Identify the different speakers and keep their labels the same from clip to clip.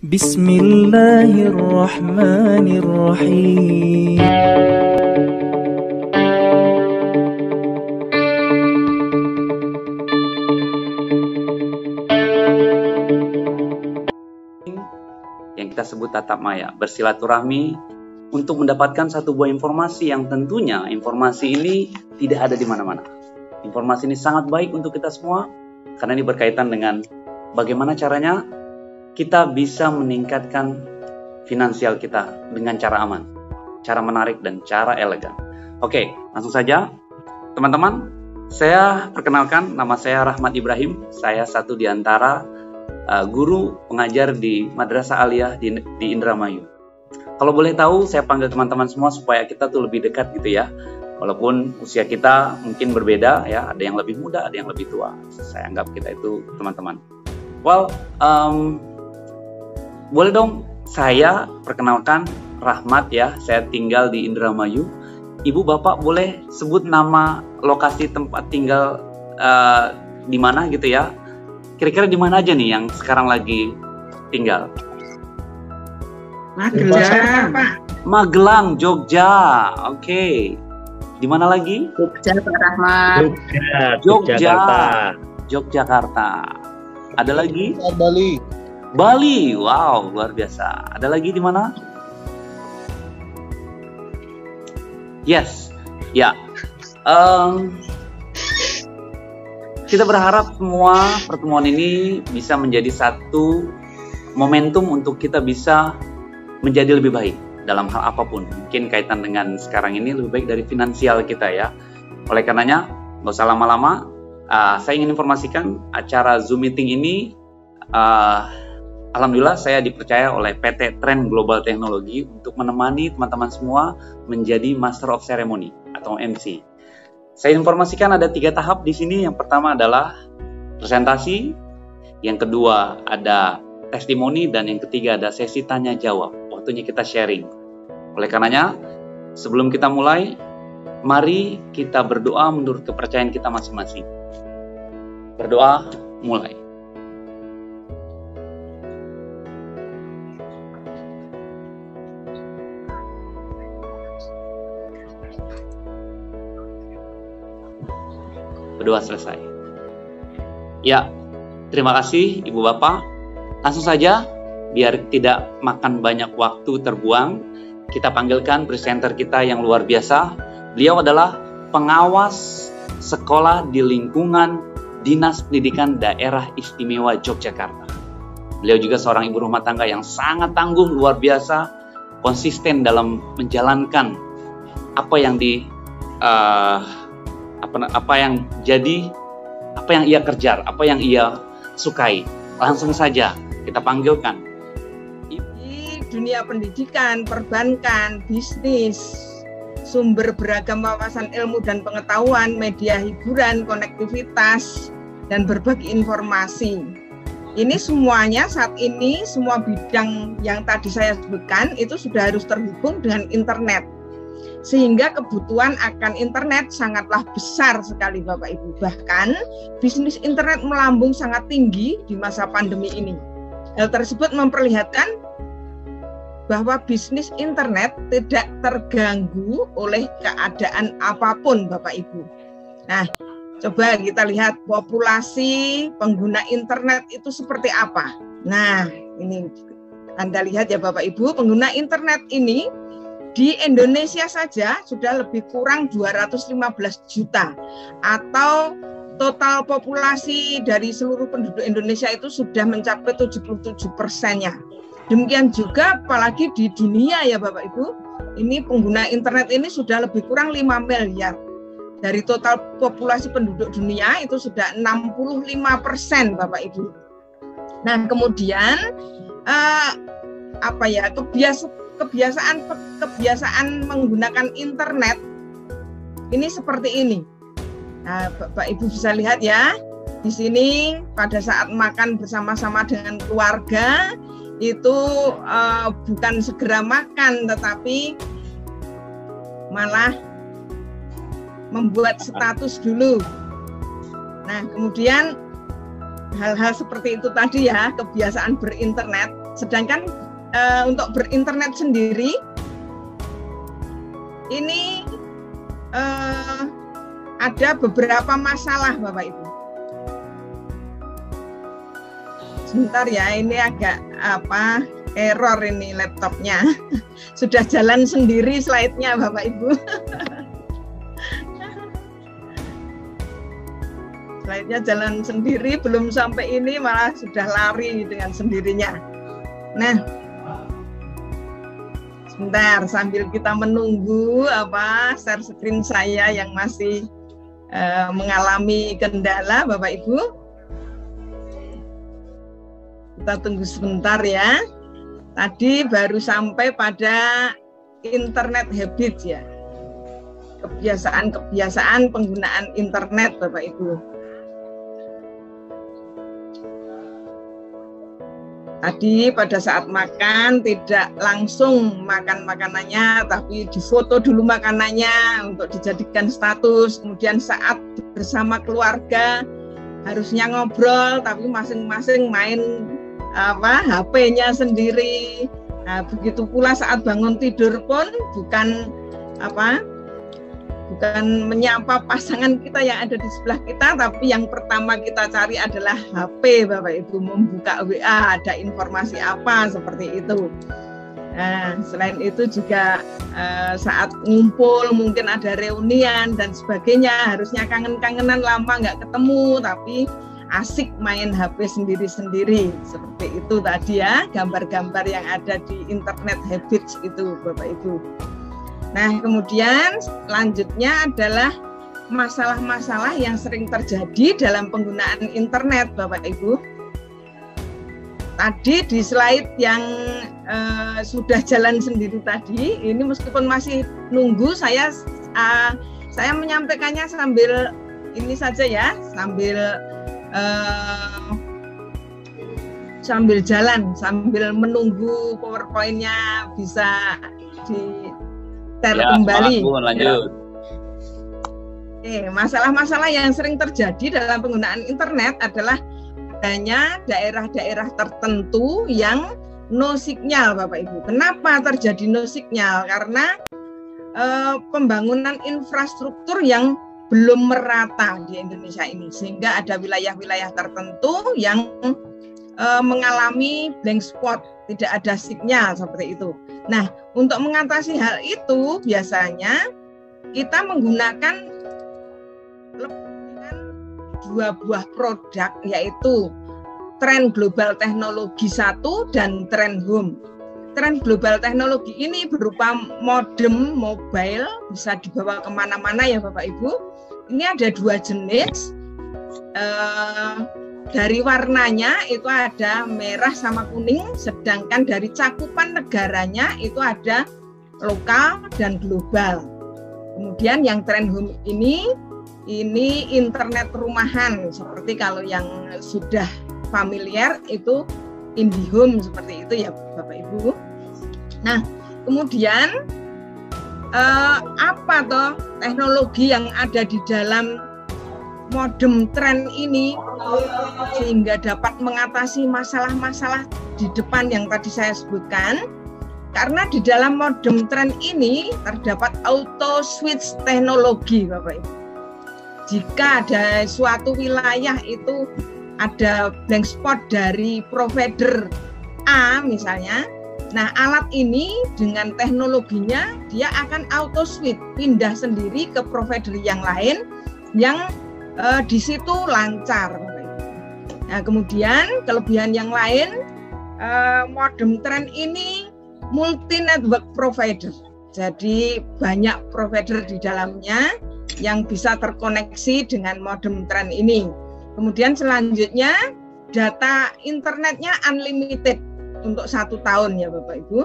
Speaker 1: Bismillahirrahmanirrahim.
Speaker 2: Yang kita sebut tatap maya, bersilaturahmi untuk mendapatkan satu buah informasi yang tentunya informasi ini tidak ada di mana-mana. Informasi ini sangat baik untuk kita semua karena ini berkaitan dengan bagaimana caranya kita bisa meningkatkan finansial kita dengan cara aman, cara menarik dan cara elegan. Oke, langsung saja teman-teman, saya perkenalkan, nama saya Rahmat Ibrahim. Saya satu di antara guru pengajar di Madrasah Aliyah di Indramayu. Kalau boleh tahu, saya panggil teman-teman semua supaya kita tuh lebih dekat gitu ya. Walaupun usia kita mungkin berbeda ya, ada yang lebih muda, ada yang lebih tua. Saya anggap kita itu teman-teman. Well, boleh dong saya perkenalkan, Rahmat ya. Saya tinggal di Indramayu. Ibu bapak boleh sebut nama lokasi tempat tinggal di mana gitu ya. Kira-kira di mana aja nih yang sekarang lagi tinggal?
Speaker 3: Magelang, Pak.
Speaker 2: Magelang, Jogja. Oke. Di mana lagi?
Speaker 3: Jogja, Pak Rahmat.
Speaker 2: Yogyakarta. Ada lagi?
Speaker 4: Bali.
Speaker 2: Bali. Wow, luar biasa. Ada lagi di mana? Yes. Ya. Kita berharap semua pertemuan ini bisa menjadi satu momentum untuk kita bisa menjadi lebih baik dalam hal apapun. Mungkin kaitan dengan sekarang ini lebih baik dari finansial kita ya. Oleh karenanya, nggak usah lama-lama, saya ingin informasikan acara Zoom meeting ini, alhamdulillah saya dipercaya oleh PT Trend Global Teknologi untuk menemani teman-teman semua menjadi Master of Ceremony atau MC. Saya informasikan ada 3 tahap di sini. Yang pertama adalah presentasi, yang kedua ada testimoni, dan yang ketiga ada sesi tanya jawab. Waktunya kita sharing. Oleh karenanya, sebelum kita mulai, mari kita berdoa menurut kepercayaan kita masing-masing. Berdoa, mulai. Berdoa selesai. Ya, terima kasih Ibu Bapak. Langsung saja, biar tidak makan banyak waktu terbuang, kita panggilkan presenter kita yang luar biasa. Beliau adalah pengawas sekolah di lingkungan Dinas Pendidikan Daerah Istimewa Yogyakarta. Beliau juga seorang ibu rumah tangga yang sangat tangguh, luar biasa, konsisten dalam menjalankan apa yang ia kejar, apa yang ia sukai. Langsung saja kita panggilkan.
Speaker 3: Di dunia pendidikan, perbankan, bisnis, sumber beragam wawasan ilmu dan pengetahuan, media hiburan, konektivitas, dan berbagi informasi. Ini semuanya saat ini, semua bidang yang tadi saya sebutkan itu sudah harus terhubung dengan internet. Sehingga kebutuhan akan internet sangatlah besar sekali Bapak Ibu. Bahkan bisnis internet melambung sangat tinggi di masa pandemi ini. Hal tersebut memperlihatkan bahwa bisnis internet tidak terganggu oleh keadaan apapun Bapak Ibu. Nah, coba kita lihat populasi pengguna internet itu seperti apa. Nah, ini Anda lihat ya Bapak Ibu, pengguna internet ini di Indonesia saja sudah lebih kurang 215 juta, atau total populasi dari seluruh penduduk Indonesia itu sudah mencapai 77%-nya. Demikian juga apalagi di dunia ya Bapak Ibu, ini pengguna internet ini sudah lebih kurang 5 miliar. Dari total populasi penduduk dunia itu sudah 65% Bapak Ibu. Nah, kemudian kebiasaan menggunakan internet ini seperti ini. Nah, Bapak Ibu bisa lihat ya, di sini pada saat makan bersama-sama dengan keluarga itu bukan segera makan, tetapi malah membuat status dulu. Nah, kemudian hal-hal seperti itu tadi ya, kebiasaan berinternet Sedangkan untuk berinternet sendiri ini ada beberapa masalah Bapak Ibu. Sebentar ya, ini agak error ini laptopnya. Sudah jalan sendiri slide-nya Bapak Ibu. Slide-nya jalan sendiri, belum sampai ini malah sudah lari dengan sendirinya. Nah, sebentar sambil kita menunggu share screen saya yang masih mengalami kendala Bapak Ibu. Kita tunggu sebentar ya. Tadi baru sampai pada internet habits ya. Kebiasaan penggunaan internet Bapak Ibu. Tadi pada saat makan tidak langsung makan makanannya, tapi difoto dulu makanannya untuk dijadikan status. Kemudian saat bersama keluarga harusnya ngobrol, tapi masing-masing main HP-nya sendiri. Nah, begitu pula saat bangun tidur pun bukan menyapa pasangan kita yang ada di sebelah kita, tapi yang pertama kita cari adalah HP Bapak Ibu, membuka WA, ada informasi apa seperti itu. Nah, selain itu juga saat ngumpul mungkin ada reunian dan sebagainya, harusnya kangen-kangenan lama nggak ketemu, tapi asik main HP sendiri-sendiri. Seperti itu tadi ya, gambar-gambar yang ada di internet habits itu Bapak Ibu. Nah, kemudian selanjutnya adalah masalah-masalah yang sering terjadi dalam penggunaan internet Bapak Ibu. Tadi di slide yang sudah jalan sendiri tadi, ini meskipun masih nunggu, saya menyampaikannya sambil ini saja ya, sambil jalan, sambil menunggu PowerPoint-nya bisa kembali.
Speaker 2: Lanjut.
Speaker 3: Masalah-masalah yang sering terjadi dalam penggunaan internet adalah adanya daerah-daerah tertentu yang no signal Bapak Ibu. Kenapa terjadi no signal? Karena pembangunan infrastruktur yang belum merata di Indonesia ini, sehingga ada wilayah-wilayah tertentu yang mengalami blank spot, tidak ada sinyal seperti itu. Nah, untuk mengatasi hal itu biasanya kita menggunakan dua buah produk, yaitu Tren Global Teknologi 1 dan Tren Home. Tren Global Teknologi ini berupa modem mobile, bisa dibawa kemana-mana ya Bapak Ibu. Ini ada dua jenis. Dari warnanya itu ada merah sama kuning, sedangkan dari cakupan negaranya itu ada lokal dan global. Kemudian yang Tren Home ini internet rumahan, seperti kalau yang sudah familiar itu IndiHome seperti itu ya Bapak Ibu. Nah, kemudian apa toh teknologi yang ada di dalam modem Tren ini sehingga dapat mengatasi masalah-masalah di depan yang tadi saya sebutkan? Karena di dalam modem Tren ini terdapat auto switch teknologi Bapak Ibu. Jika ada suatu wilayah itu ada blank spot dari provider A misalnya, nah alat ini dengan teknologinya dia akan auto switch, pindah sendiri ke provider yang lain yang di situ lancar. Nah, kemudian kelebihan yang lain, modem Tren ini multi network provider. Jadi banyak provider di dalamnya yang bisa terkoneksi dengan modem Tren ini. Kemudian selanjutnya data internetnya unlimited untuk 1 tahun ya Bapak Ibu.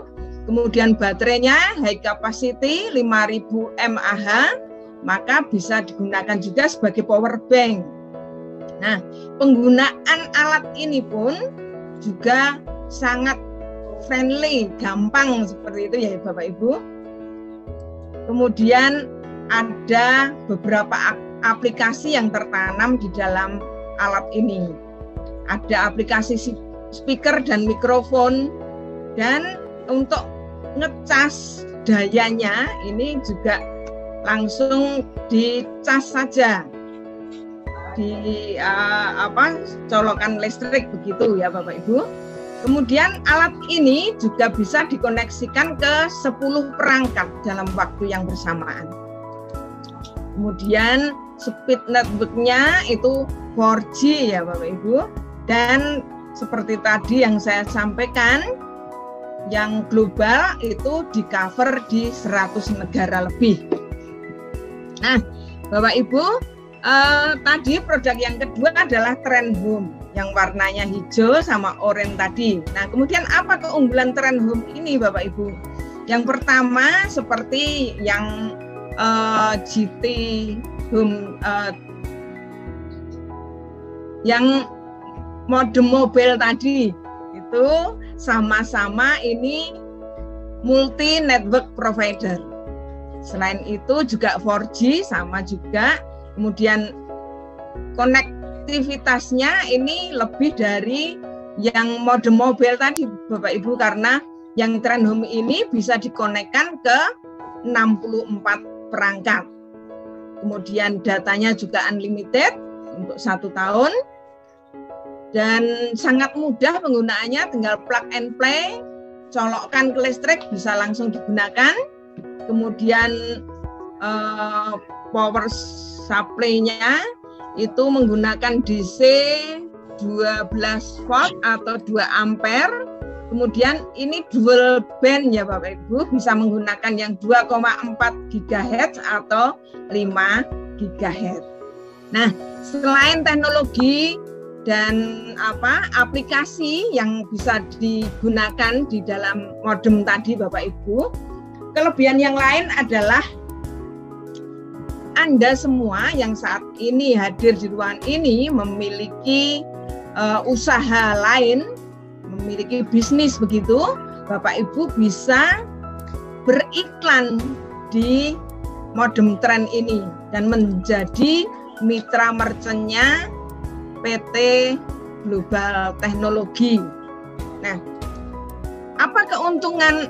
Speaker 3: Kemudian baterainya high capacity 5000 mAh, maka bisa digunakan juga sebagai power bank. Nah, penggunaan alat ini pun juga sangat friendly, gampang seperti itu ya Bapak Ibu. Kemudian ada beberapa aplikasi yang tertanam di dalam alat ini. Ada aplikasi speaker dan mikrofon, Dan untuk ngecas dayanya ini juga langsung dicas saja di colokan listrik begitu ya Bapak Ibu. Kemudian alat ini juga bisa dikoneksikan ke 10 perangkat dalam waktu yang bersamaan. Kemudian speed network-nya itu 4G ya Bapak Ibu. Dan seperti tadi yang saya sampaikan, yang global itu di cover di 100 negara lebih. Nah Bapak Ibu, tadi produk yang kedua adalah Trend Home yang warnanya hijau sama oranye tadi. Nah, kemudian apa keunggulan Trend Home ini Bapak Ibu? Yang pertama seperti yang GT Home yang mode mobile tadi itu sama-sama ini multi network provider. Selain itu juga 4G sama juga. Kemudian konektivitasnya ini lebih dari yang mode mobile tadi Bapak Ibu, karena yang Trend Home ini bisa dikonekkan ke 64 perangkat. Kemudian datanya juga unlimited untuk 1 tahun dan sangat mudah penggunaannya, tinggal plug and play, colokkan ke listrik bisa langsung digunakan. Kemudian power supply-nya itu menggunakan DC 12 volt atau 2 ampere. Kemudian ini dual band ya Bapak Ibu, bisa menggunakan yang 2,4 GHz atau 5 GHz. Nah, selain teknologi dan aplikasi yang bisa digunakan di dalam modem tadi Bapak Ibu, kelebihan yang lain adalah Anda semua yang saat ini hadir di ruangan ini memiliki usaha lain, memiliki bisnis begitu, Bapak Ibu bisa beriklan di modem Trend ini dan menjadi mitra merchant-nya PT Global Teknologi. Nah, apa keuntungan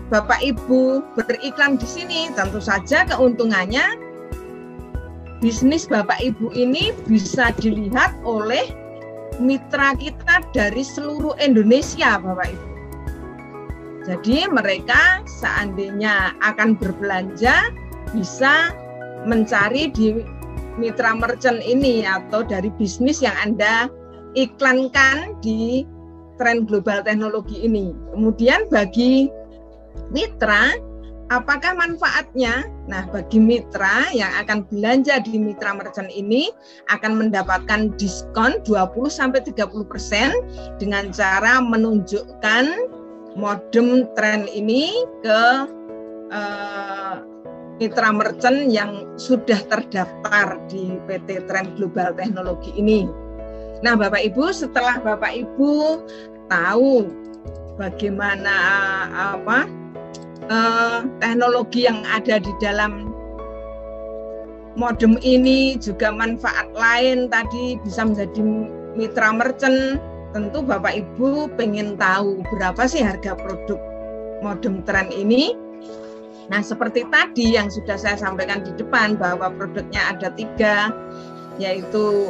Speaker 3: Bapak Ibu beriklan di sini? Tentu saja keuntungannya bisnis Bapak Ibu ini bisa dilihat oleh mitra kita dari seluruh Indonesia Bapak Ibu. Jadi mereka seandainya akan berbelanja bisa mencari di mitra merchant ini atau dari bisnis yang Anda iklankan di Trend Global Teknologi ini. Kemudian bagi mitra, apakah manfaatnya? Nah, bagi mitra yang akan belanja di mitra merchant ini akan mendapatkan diskon 20-30% dengan cara menunjukkan modem Trend ini ke mitra merchant yang sudah terdaftar di PT Trend Global Teknologi ini. Nah, Bapak Ibu, setelah Bapak Ibu tahu bagaimana teknologi yang ada di dalam modem ini, juga manfaat lain tadi bisa menjadi mitra merchant, tentu Bapak Ibu pengen tahu berapa sih harga produk modem Trend ini. Nah, seperti tadi yang sudah saya sampaikan di depan bahwa produknya ada 3, yaitu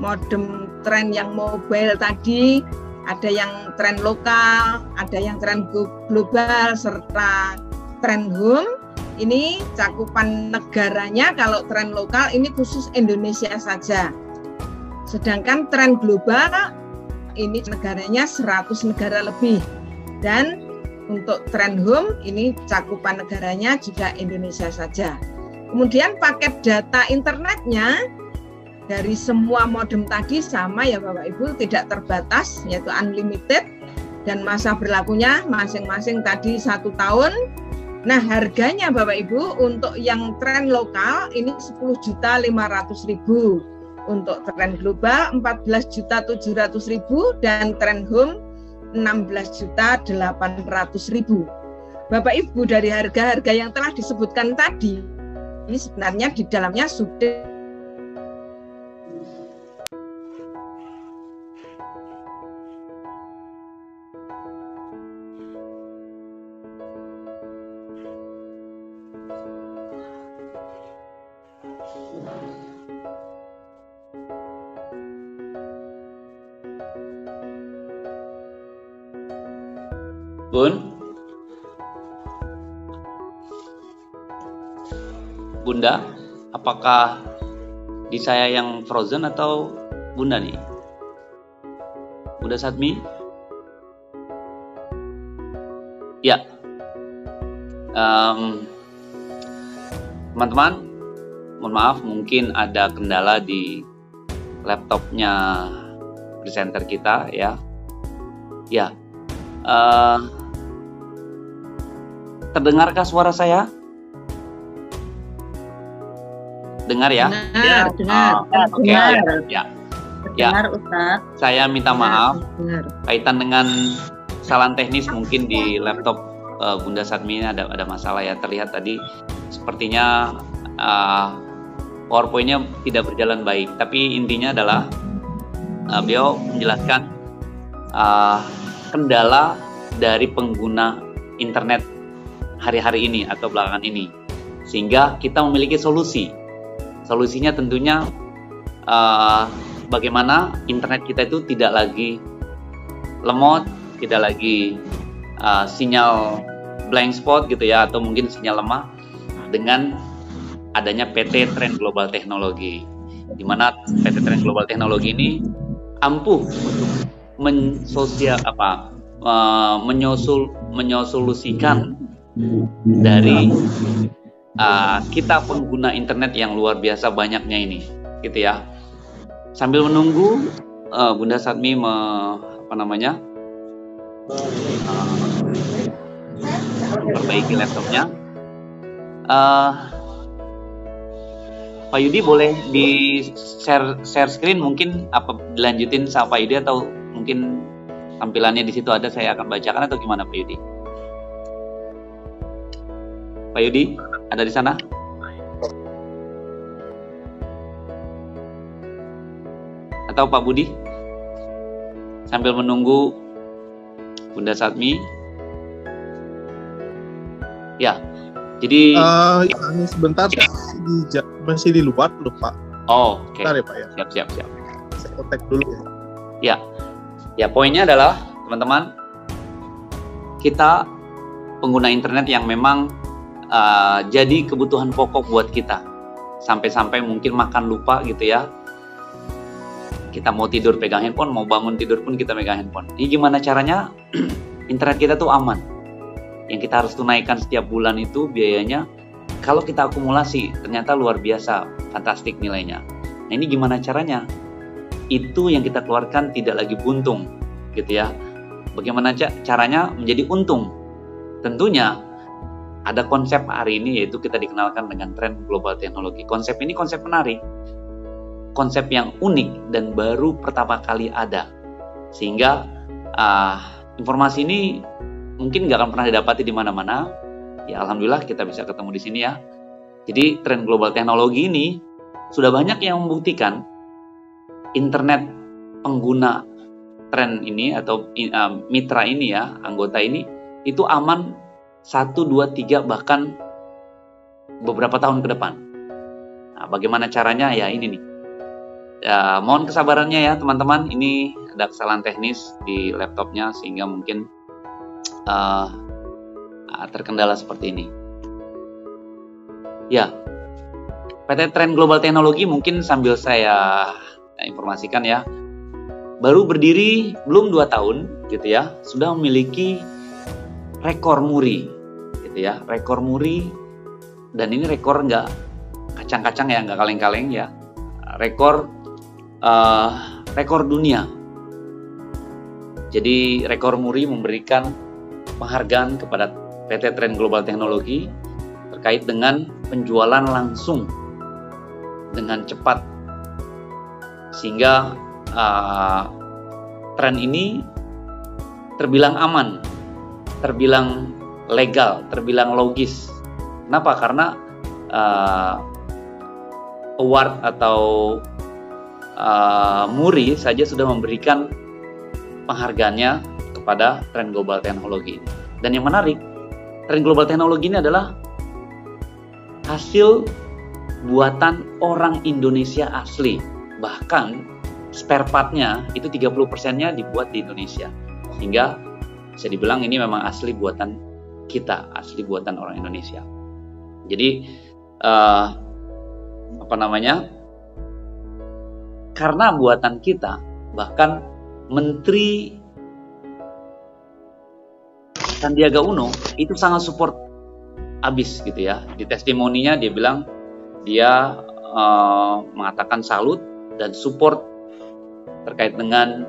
Speaker 3: modem Trend yang mobile tadi, ada yang Trend lokal, ada yang Trend global, serta Trend Home. Ini cakupan negaranya kalau Trend lokal ini khusus Indonesia saja. Sedangkan Trend global ini negaranya 100 negara lebih. Dan untuk Trend Home ini cakupan negaranya juga Indonesia saja. Kemudian paket data internetnya dari semua modem tadi sama ya Bapak Ibu, tidak terbatas, yaitu unlimited, dan masa berlakunya masing-masing tadi 1 tahun. Nah, harganya Bapak Ibu untuk yang Trend lokal ini 10.500.000, untuk Trend global 14.700.000, dan Trend Home 16.800.000. Bapak Ibu, dari harga-harga yang telah disebutkan tadi, ini sebenarnya di dalamnya sudah
Speaker 2: Bunda, apakah di saya yang frozen atau Bunda nih? Bunda Satmi? Ya. Teman-teman, mohon maaf, mungkin ada kendala di laptopnya presenter kita ya. Ya. Terdengarkah suara saya? Dengar ya?
Speaker 1: Dengar.
Speaker 2: Oke, ya.
Speaker 1: Dengar, Ustaz.
Speaker 2: Saya minta maaf kaitan dengan kesalahan teknis mungkin di laptop Bunda Satmi ini ada masalah ya. Terlihat tadi sepertinya PowerPoint-nya tidak berjalan baik. Tapi intinya adalah beliau menjelaskan kendala dari pengguna internet hari-hari ini atau belakangan ini, sehingga kita memiliki solusi. Solusinya tentunya bagaimana internet kita itu tidak lagi lemot, tidak lagi sinyal blank spot gitu ya, atau mungkin sinyal lemah dengan adanya PT Trend Global Teknologi, di mana PT Trend Global Teknologi ini ampuh untuk menyosolusikan dari kita pengguna internet yang luar biasa banyaknya ini, gitu ya. Sambil menunggu Bunda Satmi perbaiki laptopnya, Pak Yudi boleh di share screen, mungkin apa dilanjutin sama Pak Yudi, atau mungkin tampilannya di situ ada, saya akan bacakan, atau gimana Pak Yudi? Pak Yudi ada di sana? Atau Pak Budi? Sambil menunggu Bunda Satmi. Ya, jadi
Speaker 4: ini sebentar, masih di luar loh Pak.
Speaker 2: Oh, oke.
Speaker 4: Bentar ya Pak ya.
Speaker 2: Siap.
Speaker 4: Saya kontak dulu ya.
Speaker 2: Ya, poinnya adalah teman-teman, kita pengguna internet yang memang jadi kebutuhan pokok buat kita. Sampai-sampai mungkin makan lupa gitu ya. Kita mau tidur pegang handphone, mau bangun tidur pun kita pegang handphone. Ini gimana caranya internet kita tuh aman? Yang kita harus tunaikan setiap bulan itu biayanya, kalau kita akumulasi ternyata luar biasa, fantastik nilainya. Nah, ini gimana caranya? Itu yang kita keluarkan tidak lagi buntung gitu ya. Bagaimana caranya menjadi untung? Tentunya ada konsep hari ini, yaitu kita dikenalkan dengan tren global teknologi. Konsep ini konsep menarik, konsep yang unik dan baru pertama kali ada, sehingga informasi ini mungkin nggak akan pernah didapati di mana-mana. Ya, alhamdulillah kita bisa ketemu di sini ya. Jadi tren global teknologi ini sudah banyak yang membuktikan internet pengguna tren ini atau mitra ini ya, anggota ini itu aman 1, 2, 3 bahkan beberapa tahun ke depan. Nah, bagaimana caranya? Ya ini nih. Mohon kesabarannya ya teman-teman. Ini ada kesalahan teknis di laptopnya sehingga mungkin terkendala seperti ini. Ya, PT Trend Global Teknologi mungkin sambil saya informasikan ya, baru berdiri belum 2 tahun gitu ya, sudah memiliki rekor muri gitu ya, rekor muri, dan ini rekor nggak kacang-kacang ya, nggak kaleng-kaleng ya, rekor dunia. Jadi rekor muri memberikan penghargaan kepada PT Trend Global Teknologi terkait dengan penjualan langsung dengan cepat, sehingga tren ini terbilang aman, terbilang legal, terbilang logis. Kenapa? Karena award atau muri saja sudah memberikan penghargaannya kepada tren global teknologi. Dan yang menarik, tren global teknologi ini adalah hasil buatan orang Indonesia asli. Bahkan spare part-nya itu 30%-nya dibuat di Indonesia. Sehingga bisa dibilang ini memang asli buatan kita, asli buatan orang Indonesia. Jadi karena buatan kita, bahkan Menteri Sandiaga Uno itu sangat support abis gitu ya. Di testimoninya dia bilang dia mengatakan salut dan support terkait dengan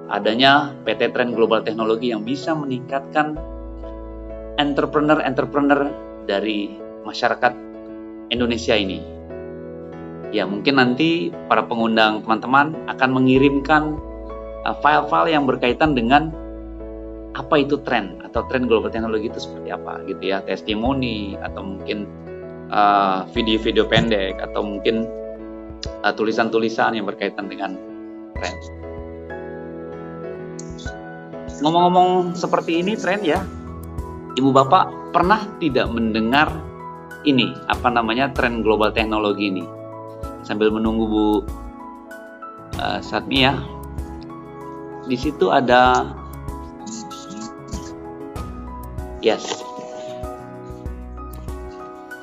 Speaker 2: adanya PT Trend Global Teknologi yang bisa meningkatkan entrepreneur dari masyarakat Indonesia ini. Ya, mungkin nanti para pengundang teman-teman akan mengirimkan file-file yang berkaitan dengan apa itu tren atau tren global teknologi itu seperti apa gitu ya, testimoni atau mungkin video-video pendek atau mungkin tulisan-tulisan yang berkaitan dengan tren. Ngomong-ngomong seperti ini tren ya, Ibu Bapak pernah tidak mendengar ini tren global teknologi ini? Sambil menunggu Bu Satmi ya, di situ ada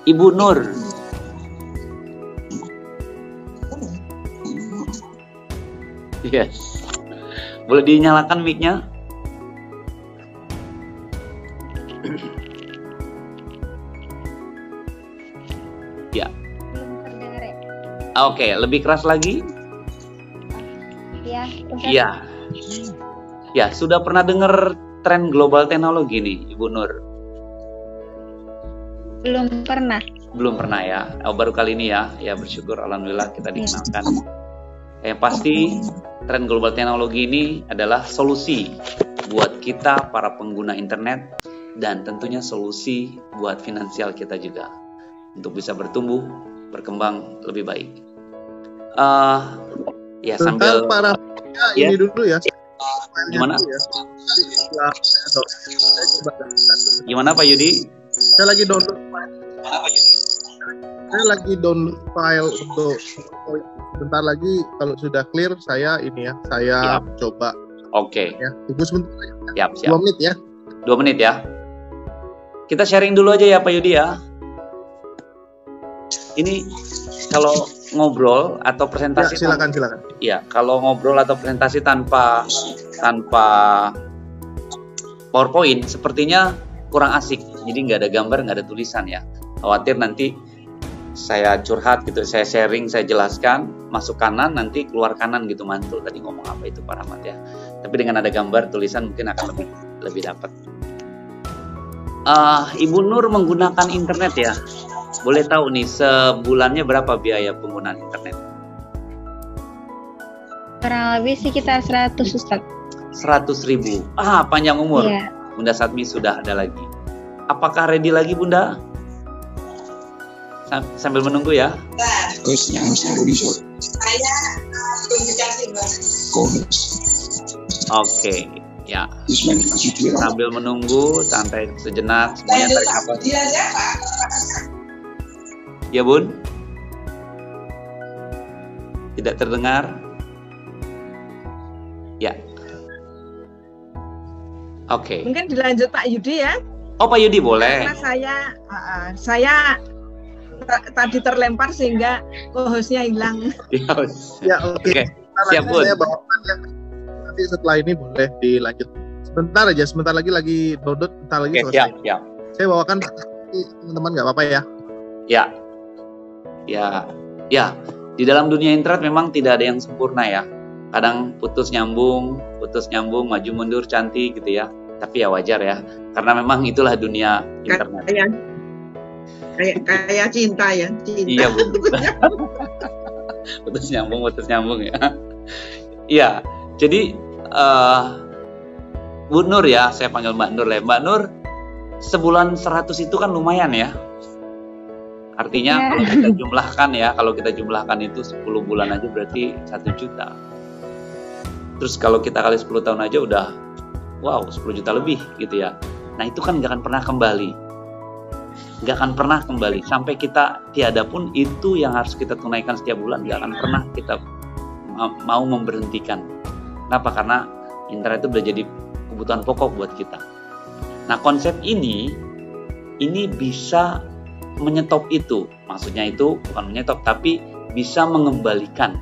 Speaker 2: Ibu Nur. Yes. Boleh dinyalakan mic-nya? Ya. Oke, lebih keras lagi? Iya. Ya, sudah pernah dengar tren global teknologi nih, Ibu Nur? Belum pernah ya. Baru kali ini ya. Ya, bersyukur alhamdulillah kita dikenalkan. Yang pasti tren global teknologi ini adalah solusi buat kita para pengguna internet dan tentunya solusi buat finansial kita juga untuk bisa bertumbuh, berkembang lebih baik. Ya sambil
Speaker 4: para ini dulu ya.
Speaker 2: Gimana? Gimana Pak Yudi?
Speaker 4: Saya lagi download file untuk sebentar lagi kalau sudah clear saya coba.
Speaker 2: Oke.
Speaker 4: Ya, tunggu sebentar.
Speaker 2: Siap.
Speaker 4: 2 menit ya.
Speaker 2: 2 menit ya. Kita sharing dulu aja ya Pak Yudi ya. Ini kalau ngobrol atau presentasi
Speaker 4: ya, silakan.
Speaker 2: Iya, kalau ngobrol atau presentasi tanpa PowerPoint sepertinya kurang asik. Jadi nggak ada gambar, nggak ada tulisan ya. Khawatir nanti saya curhat gitu, saya sharing, saya jelaskan, masuk kanan, nanti keluar kanan gitu, mantul tadi ngomong apa itu Pak Rahmat ya. Tapi dengan ada gambar, tulisan mungkin akan lebih dapat. Ibu Nur menggunakan internet ya. Boleh tahu nih sebulannya berapa biaya penggunaan internet?
Speaker 5: Kurang lebih sekitar 100 Ustaz.
Speaker 2: 100.000. Panjang umur.
Speaker 5: Iya.
Speaker 2: Bunda Satmi sudah ada lagi. Apakah ready lagi Bunda? Sambil menunggu ya. Oke, ya. Sambil menunggu, santai sejenak, semuanya tarik nafas. Ya Bun? Tidak terdengar? Ya. Oke.
Speaker 3: Mungkin dilanjut Pak Yudi ya.
Speaker 2: Oh Pak Yudi boleh.
Speaker 3: Karena saya tadi terlempar sehingga co-hostnya hilang.
Speaker 4: Ya oke.
Speaker 2: Siap Bun.
Speaker 4: Saya bawakan ya. Nanti setelah ini boleh dilanjut. Sebentar lagi download, bentar lagi selesai.
Speaker 2: Siap.
Speaker 4: Saya bawakan teman-teman nggak apa-apa ya.
Speaker 2: Ya. Di dalam dunia internet memang tidak ada yang sempurna ya. Kadang putus nyambung, maju mundur cantik gitu ya. Tapi ya wajar ya, karena memang itulah dunia internet.
Speaker 1: Kayak cinta ya.
Speaker 2: Iya Bu. putus nyambung ya. Iya. Jadi Bu Nur ya, saya panggil Mbak Nur ya. Mbak Nur, sebulan 100 itu kan lumayan ya. Artinya kalau kita jumlahkan itu 10 bulan aja berarti 1 juta. Terus kalau kita kali 10 tahun aja udah 10 juta lebih gitu ya. Nah itu kan gak akan pernah kembali. Sampai kita tiada pun itu yang harus kita tunaikan setiap bulan, gak akan pernah kita mau memberhentikan. Kenapa? Karena internet itu udah jadi kebutuhan pokok buat kita. Nah, konsep ini bisa menyetop itu. Maksudnya itu bukan menyetop, tapi bisa mengembalikan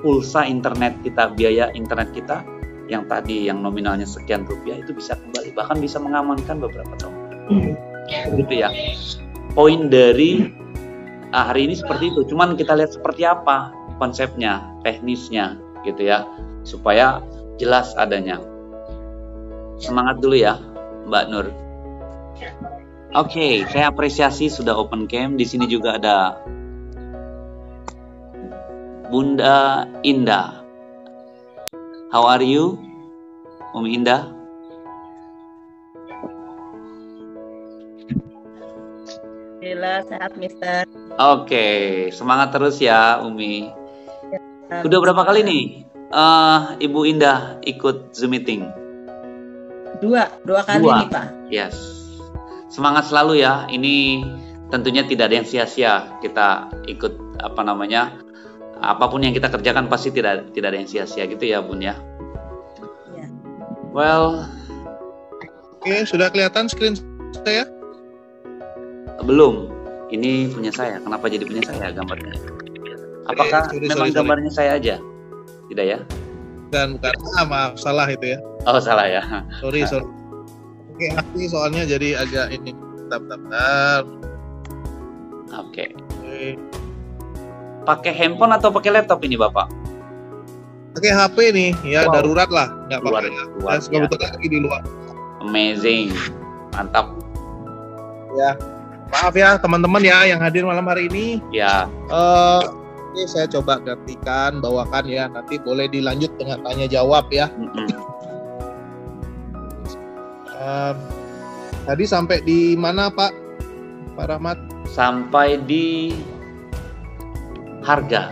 Speaker 2: pulsa internet kita, biaya internet kita yang tadi yang nominalnya sekian rupiah itu bisa kembali, bahkan bisa mengamankan beberapa tahun. Gitu ya. Poin dari hari ini seperti itu. Cuman kita lihat seperti apa konsepnya, teknisnya gitu ya, supaya jelas adanya. Semangat dulu ya, Mbak Nur. Oke, saya apresiasi sudah open cam. Di sini juga ada Bunda Indah. How are you, Umi Indah?
Speaker 1: Alhamdulillah sehat, Mister.
Speaker 2: Oke, semangat terus ya, Umi. Udah berapa kali nih Ibu Indah ikut Zoom meeting?
Speaker 1: Dua kali nih, Pak.
Speaker 2: Yes. Semangat selalu ya. Ini tentunya tidak ada yang sia-sia. Kita ikut apapun yang kita kerjakan pasti tidak ada yang sia-sia gitu ya, Bun ya.
Speaker 1: Ya.
Speaker 2: Well,
Speaker 4: Oke, sudah kelihatan screen saya?
Speaker 2: belum. Ini punya saya. Kenapa jadi punya saya gambarnya? Apakah memang gambarnya saya aja? Tidak ya?
Speaker 4: Bukan. Maaf, salah itu ya.
Speaker 2: Oh, salah ya.
Speaker 4: Sorry. Oke, hati soalnya jadi agak ini. Bentar.
Speaker 2: Oke. Pakai handphone atau pakai laptop ini, Bapak?
Speaker 4: Pakai HP nih, ya
Speaker 2: Wow.
Speaker 4: darurat lah, nggak pakai.
Speaker 2: Luar
Speaker 4: Ya, kebetulan lagi di luar.
Speaker 2: Amazing. Mantap.
Speaker 4: Ya, maaf ya teman-teman ya yang hadir malam hari ini.
Speaker 2: Ya.
Speaker 4: Ini saya coba gantikan, bawakan ya. Nanti boleh dilanjut dengan tanya jawab ya. Tadi sampai di mana Pak Rahmat?
Speaker 2: Sampai di harga.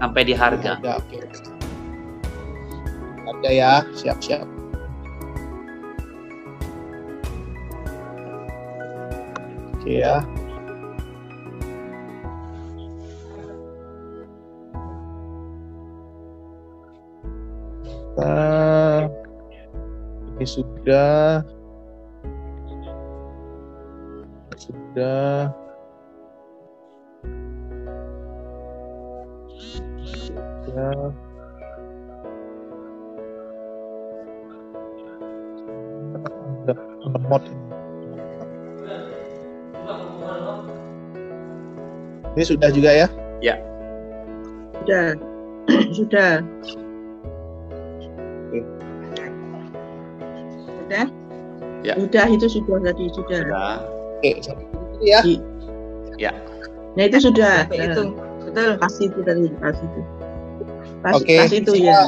Speaker 2: Sampai di harga.
Speaker 4: Ya, oke. Harga ya, siap-siap. Oke ya. Ini sudah. Lemot. Ini sudah juga ya?
Speaker 2: Ya.
Speaker 1: Sudah.
Speaker 3: Sudah?
Speaker 2: Ya.
Speaker 1: Sudah, itu sudah tadi, sudah.
Speaker 4: Oke, sampai sini ya.
Speaker 2: Ya.
Speaker 1: Nah, itu sudah.
Speaker 3: Sampai itu. Betul.
Speaker 1: Pas itu tadi, pas itu.
Speaker 4: Oke.
Speaker 1: Pas itu ya.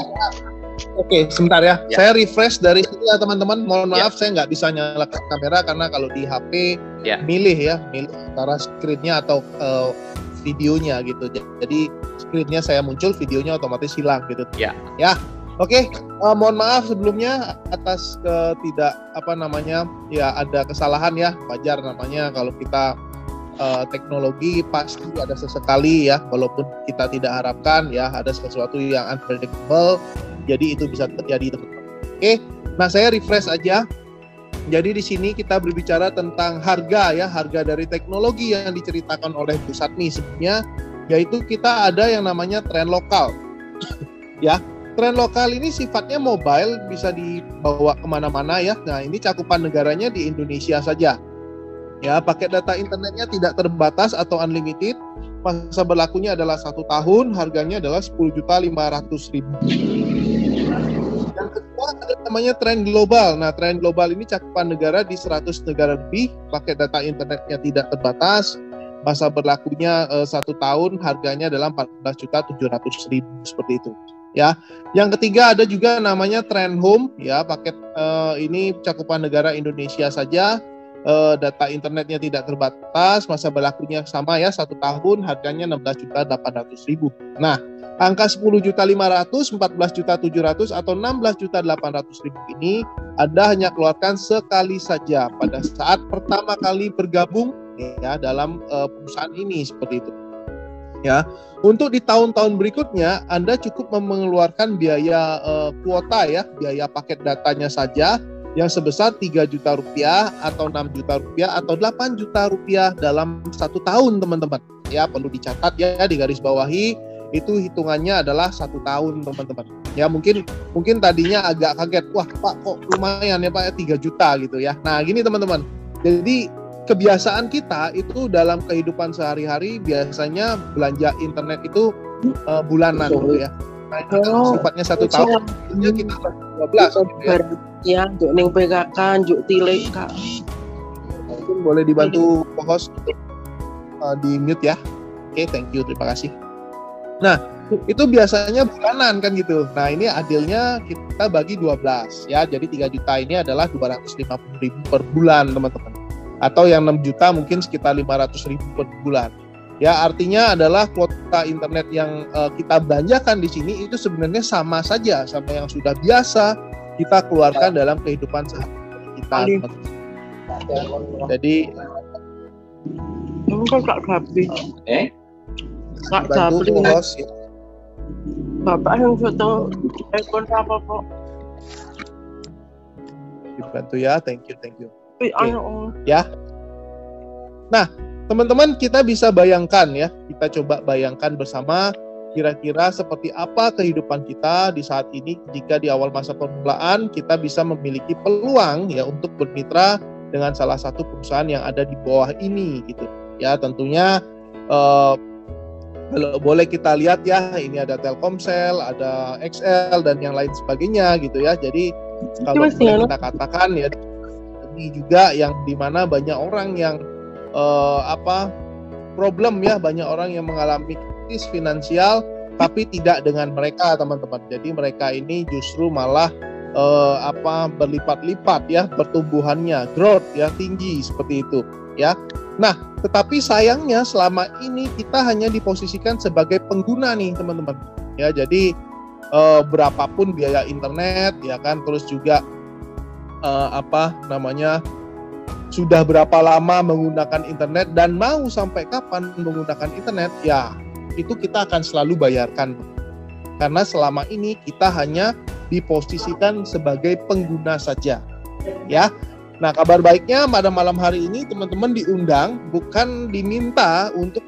Speaker 4: Oke, sebentar ya.
Speaker 2: Ya.
Speaker 4: Saya refresh dari sini ya teman-teman. Mohon maaf, saya nggak bisa nyalakan kamera karena kalau di HP
Speaker 2: Ya.
Speaker 4: milih antara screen-nya atau videonya gitu. Jadi screen-nya saya muncul, videonya otomatis hilang gitu.
Speaker 2: Ya.
Speaker 4: Ya. Oke, mohon maaf sebelumnya atas ya ada kesalahan ya, wajar namanya kalau kita teknologi pasti ada sesekali ya, walaupun kita tidak harapkan ya ada sesuatu yang unpredictable, jadi itu bisa terjadi teman-teman. Oke, nah saya refresh aja. Jadi di sini kita berbicara tentang harga ya, harga dari teknologi yang diceritakan oleh Bu Satmi sebelumnya, yaitu kita ada yang namanya tren lokal. Ya. Tren lokal ini sifatnya mobile, bisa dibawa kemana-mana ya. Nah ini cakupan negaranya di Indonesia saja. Ya, paket data internetnya tidak terbatas atau unlimited. Masa berlakunya adalah 1 tahun, harganya adalah 10.500.000. Yang kedua ada namanya tren global. Nah tren global ini cakupan negara di 100 negara lebih. Paket data internetnya tidak terbatas. Masa berlakunya 1 tahun, harganya adalah 14.700.000 seperti itu. Ya, yang ketiga ada juga namanya Trend Home ya, paket ini cakupan negara Indonesia saja, data internetnya tidak terbatas, masa berlakunya sama ya 1 tahun, harganya 16.800.000. Nah, angka 10.500, 14.700 atau 16.800.000 ini Anda hanya keluarkan sekali saja pada saat pertama kali bergabung ya dalam perusahaan ini seperti itu. Ya, untuk di tahun-tahun berikutnya Anda cukup mengeluarkan biaya kuota ya, biaya paket datanya saja yang sebesar 3 juta rupiah atau 6 juta rupiah atau 8 juta rupiah dalam 1 tahun teman-teman. Ya, perlu dicatat ya, digarisbawahi itu hitungannya adalah 1 tahun teman-teman. Ya, mungkin tadinya agak kaget, wah Pak kok lumayan ya Pak, 3 juta gitu ya. Nah gini teman-teman, jadi kebiasaan kita itu dalam kehidupan sehari-hari biasanya belanja internet itu bulanan gitu ya. Nah itu kan sifatnya 1 tahun, kita 12 gitu ya.
Speaker 6: Ya, juk ning PKK, juk tilek Kak.
Speaker 4: Mungkin boleh dibantu host untuk di mute ya. Oke, thank you, terima kasih. Nah, itu biasanya bulanan kan gitu. Nah, ini adilnya kita bagi 12 ya. Jadi 3 juta ini adalah 250.000 per bulan, teman-teman. Atau yang 6 juta mungkin sekitar 500.000 per bulan. Ya, artinya adalah kuota internet yang kita belanjakan di sini itu sebenarnya sama saja sama yang sudah biasa kita keluarkan dalam kehidupan sehari-hari kita. Jadi
Speaker 6: Kok Kak Gabi? Kak
Speaker 4: bantu
Speaker 6: Gabi.
Speaker 4: host ya.
Speaker 6: Bapak yang foto ekor apa kok?
Speaker 4: Dibantu ya, thank you.
Speaker 6: Okay.
Speaker 4: Ya. Nah, teman-teman kita bisa bayangkan ya, kita coba bayangkan bersama kira-kira seperti apa kehidupan kita di saat ini jika di awal masa permulaan kita bisa memiliki peluang ya untuk bermitra dengan salah satu perusahaan yang ada di bawah ini gitu. Ya, tentunya kalau boleh kita lihat ya, ini ada Telkomsel, ada XL dan yang lain sebagainya gitu ya. Jadi kalau kita katakan ya ini juga yang dimana banyak orang yang problem ya, banyak orang yang mengalami krisis finansial tapi tidak dengan mereka teman-teman. Jadi mereka ini justru malah berlipat-lipat ya pertumbuhannya, growth ya tinggi seperti itu ya. Nah, tetapi sayangnya selama ini kita hanya diposisikan sebagai pengguna nih teman-teman. Ya, jadi berapapun biaya internet ya kan, terus juga sudah berapa lama menggunakan internet dan mau sampai kapan menggunakan internet, ya itu kita akan selalu bayarkan. Karena selama ini kita hanya diposisikan sebagai pengguna saja. Ya. Nah, kabar baiknya pada malam hari ini teman-teman diundang, bukan diminta untuk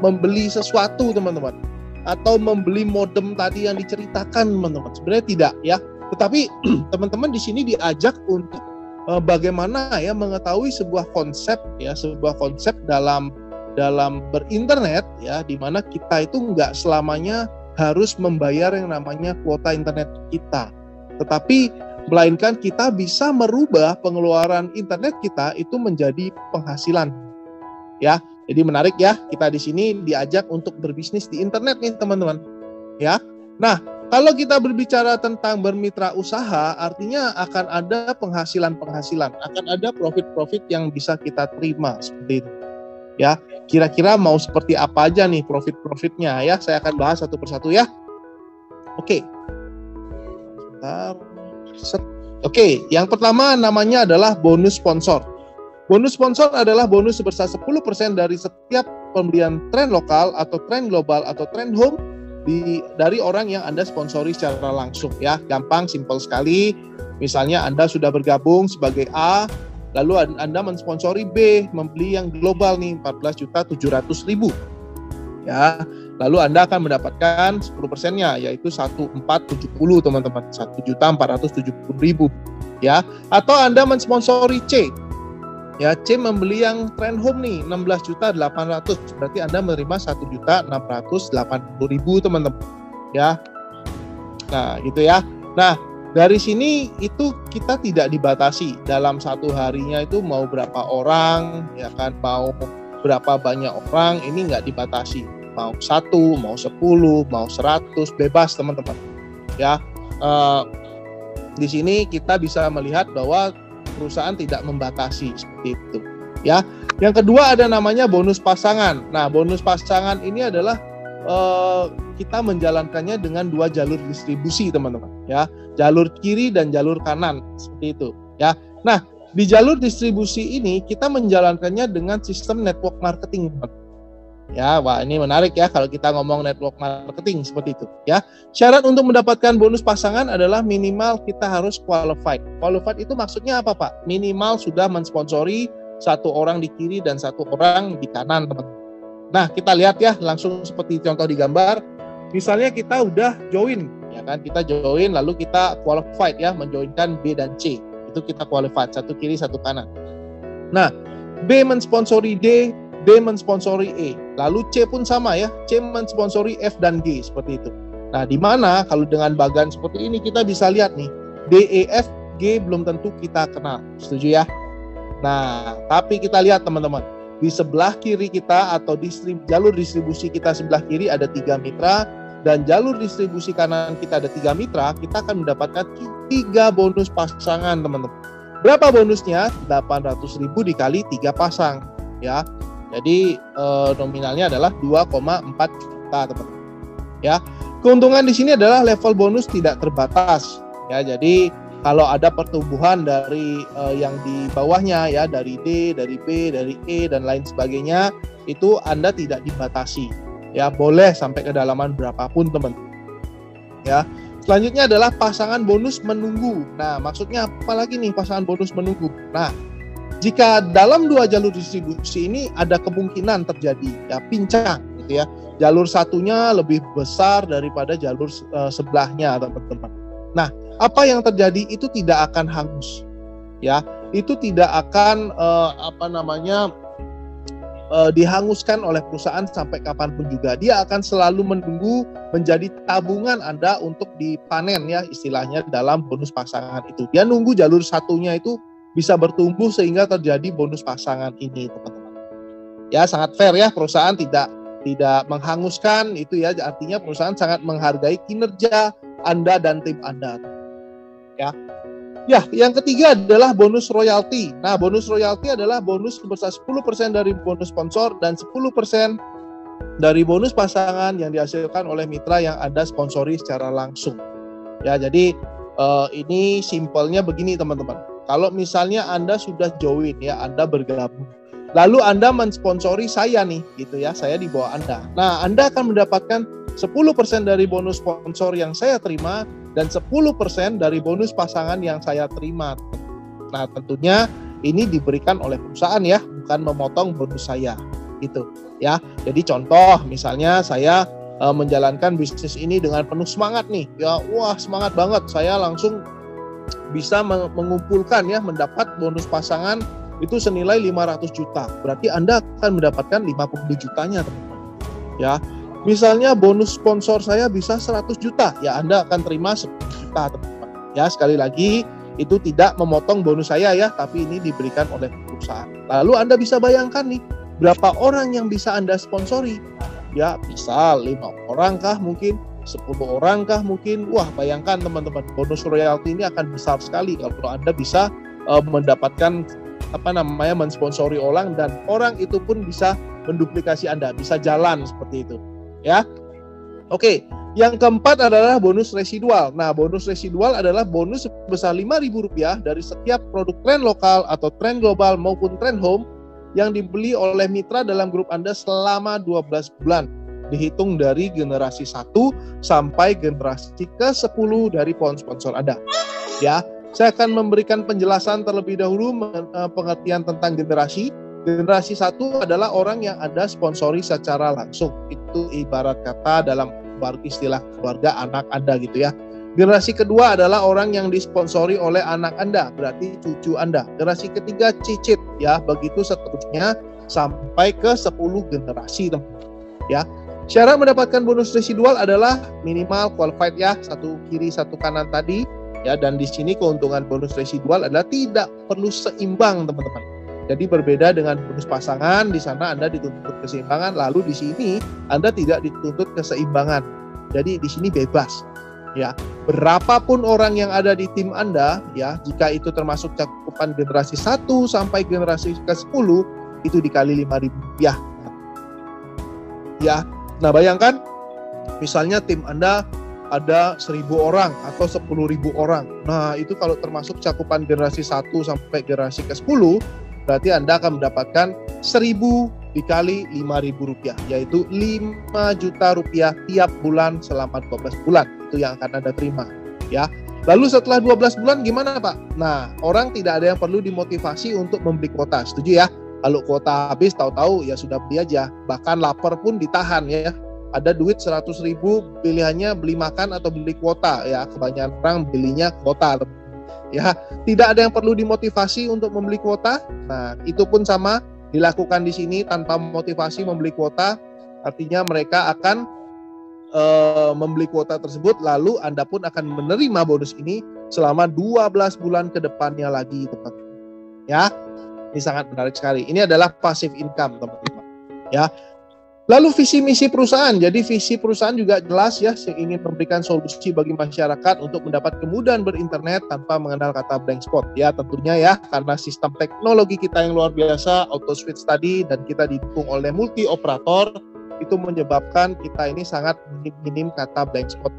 Speaker 4: membeli sesuatu teman-teman, atau membeli modem tadi yang diceritakan teman-teman. Sebenarnya tidak ya. Tetapi teman-teman di sini diajak untuk bagaimana ya mengetahui sebuah konsep dalam berinternet ya, di mana kita itu nggak selamanya harus membayar yang namanya kuota internet kita, tetapi melainkan kita bisa merubah pengeluaran internet kita itu menjadi penghasilan. Ya, jadi menarik ya, kita di sini diajak untuk berbisnis di internet nih teman-teman. Ya, nah kalau kita berbicara tentang bermitra usaha, artinya akan ada penghasilan, akan ada profit yang bisa kita terima seperti itu. Ya, kira-kira mau seperti apa aja nih profitnya ya? Saya akan bahas satu persatu ya. Oke. Sebentar. Oke, yang pertama namanya adalah bonus sponsor. Bonus sponsor adalah bonus sebesar 10% dari setiap pembelian tren lokal atau tren global atau tren home dari orang yang Anda sponsori secara langsung ya. Gampang, simpel sekali. Misalnya Anda sudah bergabung sebagai A, lalu Anda mensponsori B, membeli yang global nih 14.700.000. Ya, lalu Anda akan mendapatkan 10%-nya yaitu 1.470 teman-teman, 1.470.000 ya. Atau Anda mensponsori C. Ya, C membeli yang tren home nih 16.800, berarti Anda menerima 1.680.000 teman-teman. Ya. Nah, gitu ya. Nah, dari sini itu kita tidak dibatasi dalam satu harinya itu mau berapa orang, ya kan, mau berapa banyak orang, ini nggak dibatasi. Mau 1, mau 10, mau 100, bebas teman-teman. Ya, di sini kita bisa melihat bahwa perusahaan tidak membatasi seperti itu. Ya, yang kedua ada namanya bonus pasangan. Nah, bonus pasangan ini adalah kita menjalankannya dengan 2 jalur distribusi teman-teman. Ya, jalur kiri dan jalur kanan seperti itu. Ya, nah di jalur distribusi ini kita menjalankannya dengan sistem network marketing. Ya, wah ini menarik ya kalau kita ngomong network marketing seperti itu ya. Syarat untuk mendapatkan bonus pasangan adalah minimal kita harus qualified. Qualified itu maksudnya apa, Pak? Minimal sudah mensponsori satu orang di kiri dan satu orang di kanan, teman-teman. Nah, kita lihat ya langsung seperti contoh di gambar. Misalnya kita udah join, ya kan? Kita join lalu kita qualified ya, menjoinkan B dan C. Itu kita qualified, satu kiri, satu kanan. Nah, B mensponsori D, D mensponsori E. Lalu C pun sama ya, C mensponsori F dan G seperti itu. Nah, di mana kalau dengan bagan seperti ini kita bisa lihat nih, D, E, F, G belum tentu kita kenal. Setuju ya? Nah, tapi kita lihat teman-teman, di sebelah kiri kita atau jalur distribusi kita sebelah kiri ada 3 mitra dan jalur distribusi kanan kita ada 3 mitra, kita akan mendapatkan 3 bonus pasangan, teman-teman. Berapa bonusnya? 800.000 dikali 3 pasang ya. Jadi nominalnya adalah 2,4 juta, teman-teman. Ya. Keuntungan di sini adalah level bonus tidak terbatas. Ya, jadi kalau ada pertumbuhan dari yang di bawahnya ya, dari D, dari B, dari E dan lain sebagainya, itu Anda tidak dibatasi. Ya, boleh sampai kedalaman berapapun, teman-teman. Ya. Selanjutnya adalah pasangan bonus menunggu. Nah, maksudnya apa lagi nih pasangan bonus menunggu? Nah, jika dalam 2 jalur distribusi ini ada kemungkinan terjadi ya pincang gitu ya. Jalur satunya lebih besar daripada jalur sebelahnya, teman-teman. Nah, apa yang terjadi itu tidak akan hangus. Ya, itu tidak akan dihanguskan oleh perusahaan sampai kapanpun juga. Dia akan selalu menunggu menjadi tabungan Anda untuk dipanen ya istilahnya dalam bonus pasangan itu. Dia nunggu jalur satunya itu bisa bertumbuh sehingga terjadi bonus pasangan ini, teman-teman. Ya, sangat fair ya, perusahaan tidak menghanguskan itu ya, artinya perusahaan sangat menghargai kinerja Anda dan tim Anda. Ya. Ya, yang ketiga adalah bonus royalti. Nah, bonus royalti adalah bonus sebesar 10% dari bonus sponsor dan 10% dari bonus pasangan yang dihasilkan oleh mitra yang Anda sponsori secara langsung. Ya, jadi ini simpelnya begini, teman-teman. Kalau misalnya Anda sudah join ya, Anda bergabung. Lalu Anda mensponsori saya nih, gitu ya, saya di bawah Anda. Nah, Anda akan mendapatkan 10% dari bonus sponsor yang saya terima dan 10% dari bonus pasangan yang saya terima. Nah, tentunya ini diberikan oleh perusahaan ya, bukan memotong bonus saya, gitu ya. Jadi contoh, misalnya saya menjalankan bisnis ini dengan penuh semangat nih, ya, wah semangat banget, saya langsung bisa mengumpulkan ya, mendapat bonus pasangan itu senilai 500 juta. Berarti Anda akan mendapatkan 50 jutanya, teman-teman. Ya. Misalnya bonus sponsor saya bisa 100 juta, ya Anda akan terima 10 juta, teman-teman. Ya, sekali lagi itu tidak memotong bonus saya ya, tapi ini diberikan oleh perusahaan. Lalu Anda bisa bayangkan nih, berapa orang yang bisa Anda sponsori? Ya, bisa 5 orang kah mungkin? 10 orang kah mungkin? Wah, bayangkan teman-teman, bonus royalti ini akan besar sekali kalau Anda bisa mendapatkan mensponsori orang dan orang itu pun bisa menduplikasi Anda, bisa jalan seperti itu. Ya. Oke, yang keempat adalah bonus residual. Nah, bonus residual adalah bonus sebesar Rp5.000 dari setiap produk tren lokal atau tren global maupun tren home yang dibeli oleh mitra dalam grup Anda selama 12 bulan. Dihitung dari generasi 1 sampai generasi ke-10 dari sponsor Anda. Ya, saya akan memberikan penjelasan terlebih dahulu pengertian tentang generasi. Generasi 1 adalah orang yang Anda sponsori secara langsung. Itu ibarat kata dalam istilah keluarga anak Anda gitu ya. Generasi kedua adalah orang yang disponsori oleh anak Anda, berarti cucu Anda. Generasi ketiga cicit ya, begitu seterusnya sampai ke 10 generasi, teman-teman. Ya. Syarat mendapatkan bonus residual adalah minimal qualified ya, satu kiri satu kanan tadi ya, dan di sini keuntungan bonus residual adalah tidak perlu seimbang, teman-teman. Jadi berbeda dengan bonus pasangan, di sana Anda dituntut keseimbangan, lalu di sini Anda tidak dituntut keseimbangan. Jadi di sini bebas. Ya, berapapun orang yang ada di tim Anda, ya, jika itu termasuk cakupan generasi 1 sampai generasi ke-10, itu dikali Rp5.000. Ya, nah bayangkan, misalnya tim Anda ada 1.000 orang atau 10.000 orang. Nah, itu kalau termasuk cakupan generasi 1 sampai generasi ke-10, berarti Anda akan mendapatkan 1.000 dikali Rp5.000, yaitu Rp5 juta tiap bulan selama 12 bulan. Itu yang akan Anda terima, ya. Lalu setelah 12 bulan gimana, Pak? Nah, orang tidak ada yang perlu dimotivasi untuk membeli kuota, setuju ya? Kalau kuota habis, tahu-tahu ya sudah beli aja. Bahkan lapar pun ditahan ya. Ada duit 100.000, pilihannya beli makan atau beli kuota ya. Kebanyakan orang belinya kuota. Ya, tidak ada yang perlu dimotivasi untuk membeli kuota. Nah, itu pun sama dilakukan di sini tanpa motivasi membeli kuota. Artinya mereka akan membeli kuota tersebut, lalu Anda pun akan menerima bonus ini selama 12 bulan ke depannya lagi, teman-teman. Ya, ini sangat menarik sekali. Ini adalah passive income, teman-teman. Ya. Lalu visi misi perusahaan. Jadi visi perusahaan juga jelas ya, ingin memberikan solusi bagi masyarakat untuk mendapat kemudahan berinternet tanpa mengenal kata blank spot. Ya, tentunya ya, karena sistem teknologi kita yang luar biasa, auto switch tadi, dan kita didukung oleh multi operator, itu menyebabkan kita ini sangat minim kata blank spot.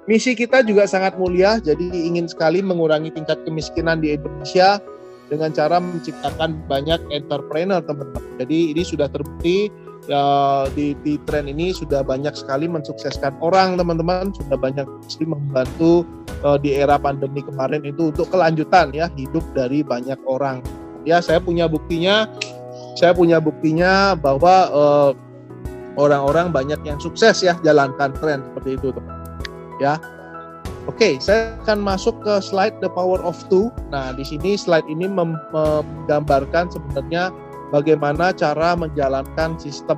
Speaker 4: Misi kita juga sangat mulia, jadi ingin sekali mengurangi tingkat kemiskinan di Indonesia dengan cara menciptakan banyak entrepreneur, teman-teman. Jadi ini sudah terbukti ya, di tren ini sudah banyak sekali mensukseskan orang, teman-teman. Sudah banyak sekali membantu di era pandemi kemarin itu untuk kelanjutan ya hidup dari banyak orang. Ya, saya punya buktinya bahwa orang-orang banyak yang sukses ya jalankan tren seperti itu, teman. Ya. Oke, saya akan masuk ke slide The Power of Two. Nah, di sini slide ini menggambarkan sebenarnya bagaimana cara menjalankan sistem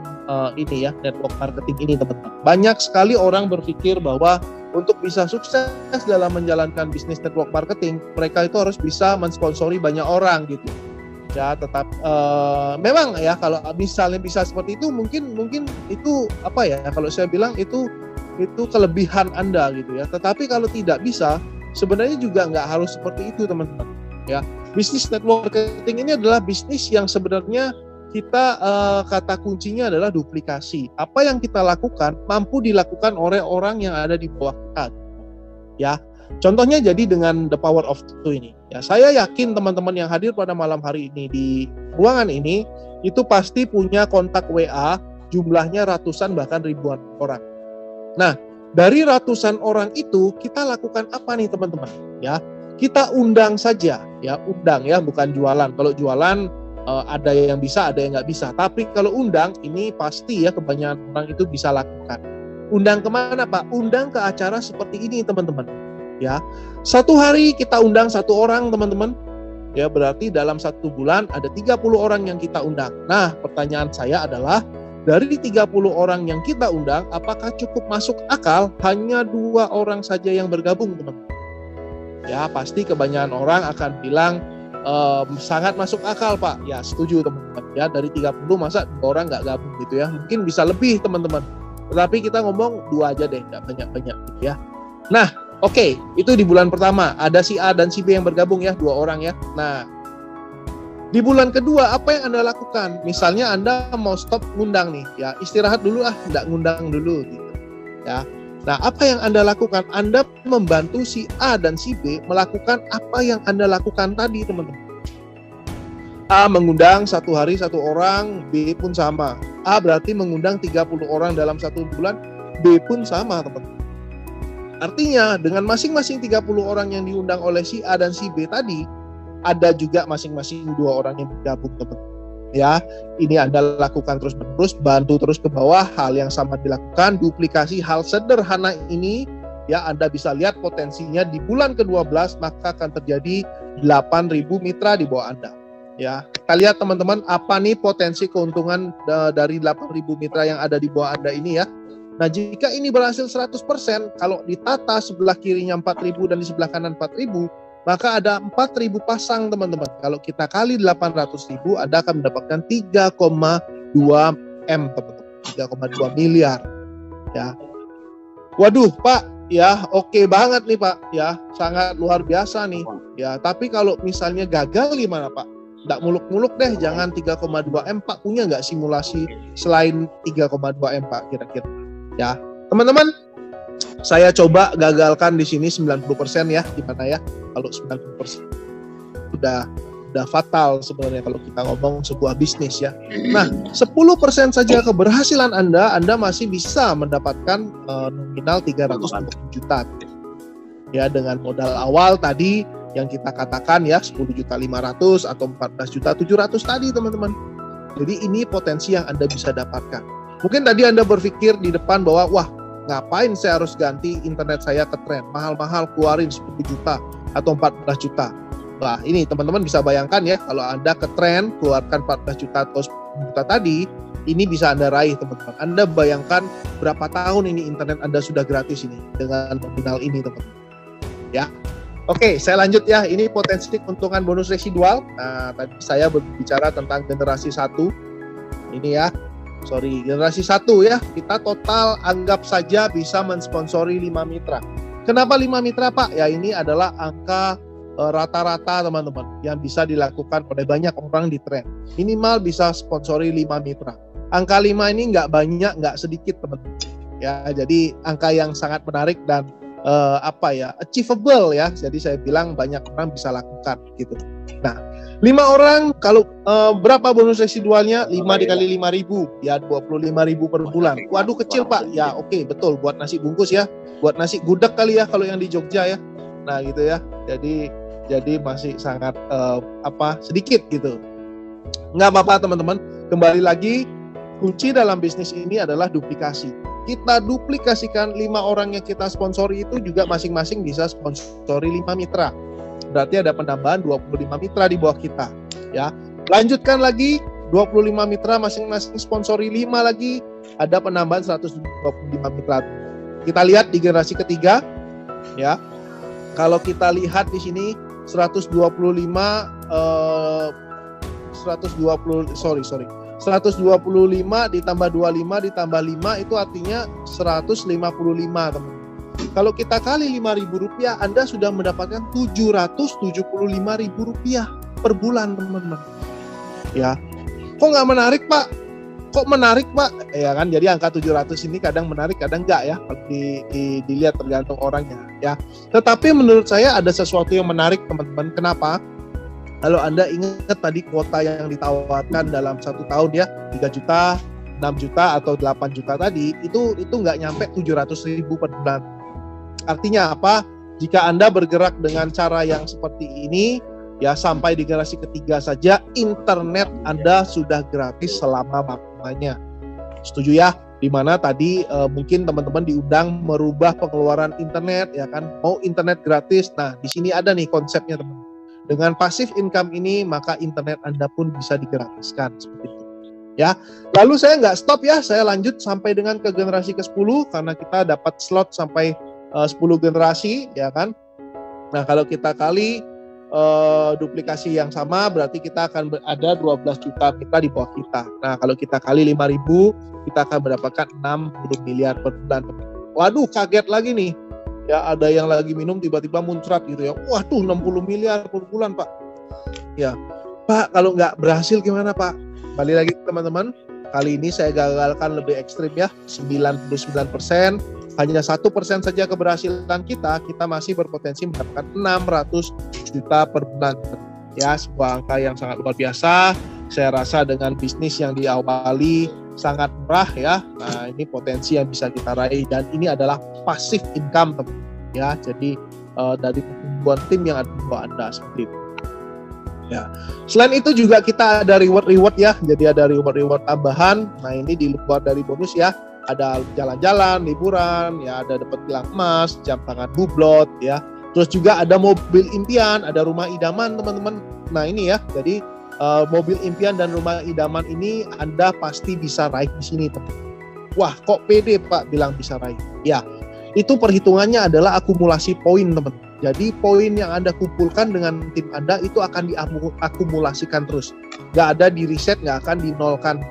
Speaker 4: ini ya, network marketing ini, teman-teman. Banyak sekali orang berpikir bahwa untuk bisa sukses dalam menjalankan bisnis network marketing, mereka itu harus bisa mensponsori banyak orang gitu. Ya, tetap memang ya kalau misalnya bisa seperti itu mungkin itu apa ya, kalau saya bilang itu kelebihan Anda gitu ya. Tetapi kalau tidak bisa, sebenarnya juga nggak harus seperti itu, teman-teman. Ya, bisnis network marketing ini adalah bisnis yang sebenarnya kita kata kuncinya adalah duplikasi. Apa yang kita lakukan mampu dilakukan oleh orang yang ada di bawah kita. Ya. Contohnya jadi dengan The Power of Two ini. Ya, saya yakin teman-teman yang hadir pada malam hari ini di ruangan ini itu pasti punya kontak WA jumlahnya ratusan bahkan ribuan orang. Nah, dari ratusan orang itu kita lakukan apa nih, teman-teman? Ya, kita undang saja, ya, undang ya, bukan jualan. Kalau jualan ada yang bisa, ada yang nggak bisa. Tapi kalau undang ini pasti ya kebanyakan orang itu bisa lakukan. Undang kemana, Pak? Undang ke acara seperti ini, teman-teman. Ya, satu hari kita undang satu orang, teman-teman. Ya, berarti dalam satu bulan ada 30 orang yang kita undang. Nah, pertanyaan saya adalah dari 30 orang yang kita undang, apakah cukup masuk akal hanya 2 orang saja yang bergabung, teman-teman? Ya, pasti kebanyakan orang akan bilang sangat masuk akal, Pak. Ya, setuju, teman-teman. Ya, dari 30 masa 2 orang nggak gabung gitu ya. Mungkin bisa lebih, teman-teman. Tetapi kita ngomong 2 aja deh, nggak banyak-banyak gitu ya. Nah, oke, itu di bulan pertama. Ada si A dan si B yang bergabung ya, 2 orang ya. Nah, di bulan kedua, apa yang Anda lakukan? Misalnya Anda mau stop ngundang nih, ya istirahat dulu nggak ngundang dulu gitu. Ya. Nah, apa yang Anda lakukan? Anda membantu si A dan si B melakukan apa yang Anda lakukan tadi, teman-teman. A mengundang satu hari 1 orang, B pun sama. A berarti mengundang 30 orang dalam 1 bulan, B pun sama, teman-teman. Artinya dengan masing-masing 30 orang yang diundang oleh si A dan si B tadi, ada juga masing-masing 2 orang yang bergabung, teman-teman. Ya, ini Anda lakukan terus-menerus, bantu terus ke bawah, hal yang sama dilakukan, duplikasi hal sederhana ini, ya Anda bisa lihat potensinya di bulan ke-12 maka akan terjadi 8.000 mitra di bawah Anda. Ya, kita lihat teman-teman apa nih potensi keuntungan dari 8.000 mitra yang ada di bawah Anda ini ya. Nah, jika ini berhasil 100%, kalau ditata sebelah kirinya 4.000 dan di sebelah kanan 4.000, maka ada 4.000 pasang, teman-teman. Kalau kita kali 800.000, Anda akan mendapatkan 3,2 M, teman-teman. 3,2 miliar. Ya. Waduh, Pak, ya oke banget nih, Pak. Ya, sangat luar biasa nih. Ya, tapi kalau misalnya gagal gimana, Pak? Nggak muluk-muluk deh, jangan 3,2 M, Pak. Punya nggak simulasi selain 3,2 M, Pak, kira-kira? Ya, teman-teman, saya coba gagalkan di sini 90% ya, gimana ya? Kalau 90% sudah udah fatal sebenarnya kalau kita ngomong sebuah bisnis ya. Nah, 10% saja keberhasilan Anda masih bisa mendapatkan nominal 320 juta. Ya, dengan modal awal tadi yang kita katakan ya 10.500.000 atau 14.700.000 tadi teman-teman. Jadi ini potensi yang Anda bisa dapatkan. Mungkin tadi Anda berpikir di depan bahwa wah, ngapain saya harus ganti internet saya ke tren, mahal-mahal keluarin 10 juta atau 14 juta. Nah, ini teman-teman bisa bayangkan ya, kalau Anda ke tren keluarkan 14 juta atau 10 juta tadi, ini bisa Anda raih teman-teman. Anda bayangkan berapa tahun ini internet Anda sudah gratis ini dengan nominal ini teman-teman. Ya. Oke, saya lanjut ya. Ini potensi keuntungan bonus residual. Nah, tadi saya berbicara tentang generasi 1. Ini ya. Generasi 1 ya. Kita total anggap saja bisa mensponsori 5 mitra. Kenapa 5 mitra, Pak? Ya, ini adalah angka rata-rata teman-teman yang bisa dilakukan oleh banyak orang di tren. Minimal bisa sponsori 5 mitra. Angka 5 ini nggak banyak, nggak sedikit teman-teman. Ya, jadi angka yang sangat menarik dan achievable ya. Jadi saya bilang banyak orang bisa lakukan gitu. Nah, 5 orang kalau berapa bonus residualnya? 5 dikali 5.000 ya 25.000 per bulan. Waduh kecil Pak. Ya oke, betul buat nasi bungkus ya. Buat nasi gudeg kali ya kalau yang di Jogja ya. Nah gitu ya. Jadi masih sangat sedikit gitu. Nggak apa-apa teman-teman. Kembali lagi, kunci dalam bisnis ini adalah duplikasi. Kita duplikasikan 5 orang yang kita sponsori itu juga masing-masing bisa sponsori 5 mitra. Berarti ada penambahan 25 mitra di bawah kita. Ya, lanjutkan lagi 25 mitra masing-masing sponsori 5 lagi, ada penambahan 125 mitra. Kita lihat di generasi ketiga, ya. Kalau kita lihat di sini 125 ditambah 25 ditambah 5 itu artinya 155 teman. Kalau kita kali Rp5.000, Anda sudah mendapatkan Rp775.000 per bulan teman-teman. Ya, kok nggak menarik Pak? Kok menarik Pak? Ya kan, jadi angka 700 ini kadang menarik, kadang enggak ya. Dilihat tergantung orangnya ya. Tetapi menurut saya ada sesuatu yang menarik teman-teman. Kenapa? Kalau Anda ingat tadi kuota yang ditawarkan dalam 1 tahun ya, 3 juta, 6 juta atau 8 juta tadi, itu nggak nyampe 700.000 per bulan. Artinya apa? Jika Anda bergerak dengan cara yang seperti ini, ya sampai di generasi ketiga saja, internet Anda sudah gratis selama-lamanya. Setuju ya? Dimana tadi mungkin teman-teman diundang merubah pengeluaran internet, ya kan? Mau internet gratis. Nah, di sini ada nih konsepnya teman. Dengan passive income ini, maka internet Anda pun bisa digratiskan seperti itu. Ya, lalu saya nggak stop ya, saya lanjut sampai dengan ke generasi ke-10 karena kita dapat slot sampai 10 generasi, ya kan? Nah, kalau kita kali duplikasi yang sama, berarti kita akan ada 12 juta mitra di bawah kita. Nah, kalau kita kali 5.000, kita akan mendapatkan 60 miliar per bulan. Waduh, kaget lagi nih. Ya, ada yang lagi minum tiba-tiba muncrat gitu ya. Waduh, 60 miliar per bulan, Pak. Ya, Pak, kalau nggak berhasil gimana, Pak? Kembali lagi teman-teman, kali ini saya gagalkan lebih ekstrim ya, 99%. Hanya 1% saja keberhasilan kita masih berpotensi mendapatkan 600 juta per bulan. Ya, sebuah angka yang sangat luar biasa. Saya rasa dengan bisnis yang diawali sangat murah ya. Nah, ini potensi yang bisa kita raih dan ini adalah passive income teman. Ya, jadi dari pertumbuhan tim yang ada di bawah Anda seperti itu. Ya. Selain itu juga kita ada reward ya. Jadi ada reward tambahan. Nah, ini di luar dari bonus ya. Ada jalan-jalan, liburan, ya ada dapat gelang emas, jam tangan bublot, ya. Terus juga ada mobil impian, ada rumah idaman teman-teman. Nah ini ya, jadi mobil impian dan rumah idaman ini Anda pasti bisa raih di sini teman. Wah, kok pede Pak bilang bisa raih? Ya, itu perhitungannya adalah akumulasi poin teman. Jadi poin yang Anda kumpulkan dengan tim Anda itu akan diakumulasikan terus. Nggak ada di reset, nggak akan dinolkan.